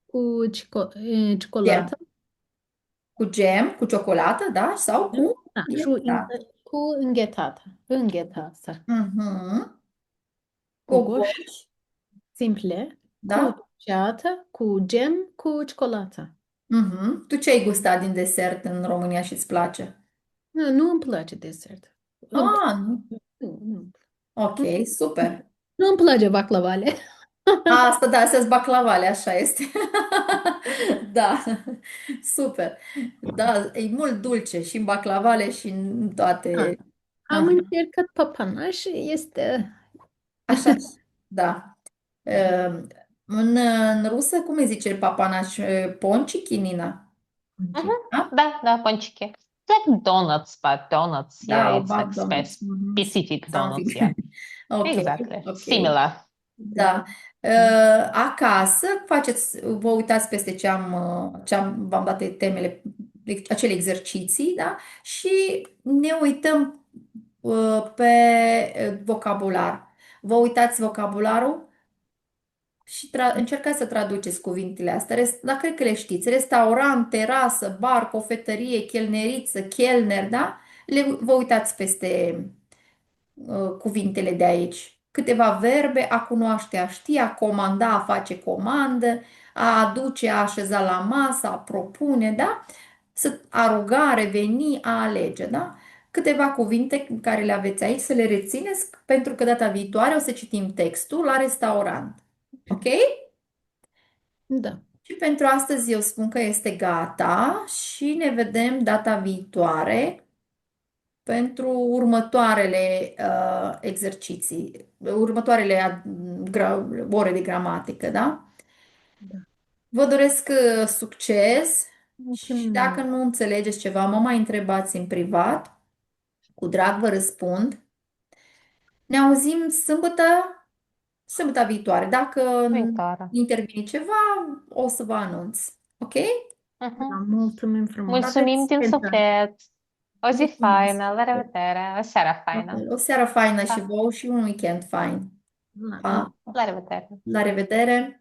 cu Gem. ciocolată, Cu gem, cu ciocolată, da? Sau cu da, și ghetat. cu înghețată, Mhm. gogoși Gogoși, simple, cu da? dulceață, cu gem, cu ciocolată. Mhm. Tu ce ai gustat din desert în România și îți place? Nu, nu îmi place desert. Îmi Ah, nu. Nu, nu. Ok, super. Nu îmi place baclavale. Asta, da, astea baclavale, așa este. Da, super. Da, e mult dulce și în baclavale și în Da. toate. Am Aha, încercat papanaș și este așa, da. În rusă, cum îi zice papanaș? Ponchiki, Nina? Мгм. Da? Да, да, пончики. It's like donuts, but donuts, yeah, Da, it's like McDonald's. Mhm. specific Something. donuts, yeah. Ok, Exactly. ok. Similar. Da. Acasă faceți, vă uitați peste v-am dat temele, acele exerciții, da? Și ne uităm pe vocabular. Vă uitați vocabularul și încercați să traduceți cuvintele astea. Dar cred că le știți. Restaurant, terasă, bar, cofetărie, chelneriță, chelner, da? Vă uitați peste cuvintele de aici. Câteva verbe: a cunoaște, a ști, a comanda, a face comandă, a aduce, a așeza la masă, a propune, da? A ruga, a reveni, a alege, da? Câteva cuvinte care le aveți aici să le rețineți, pentru că data viitoare o să citim textul la restaurant. Ok? da. Și pentru astăzi eu spun că este gata și ne vedem data viitoare pentru următoarele exerciții, următoarele ore de gramatică, da? Da. Vă doresc succes și dacă Mulțumim. nu înțelegeți ceva, mă mai întrebați în privat, cu drag vă răspund. Ne auzim sâmbătă viitoare. Dacă Viitoare. intervine ceva, o să vă anunț. Ok? Da, Mhm. mulțumim frumos. Mulțumim Aveți din suflet. O zi mulțumesc. faină, la revedere, o seară La faină. fel. O seară faină și Pa, vouă și un weekend fain. La, Pa! la revedere. La revedere!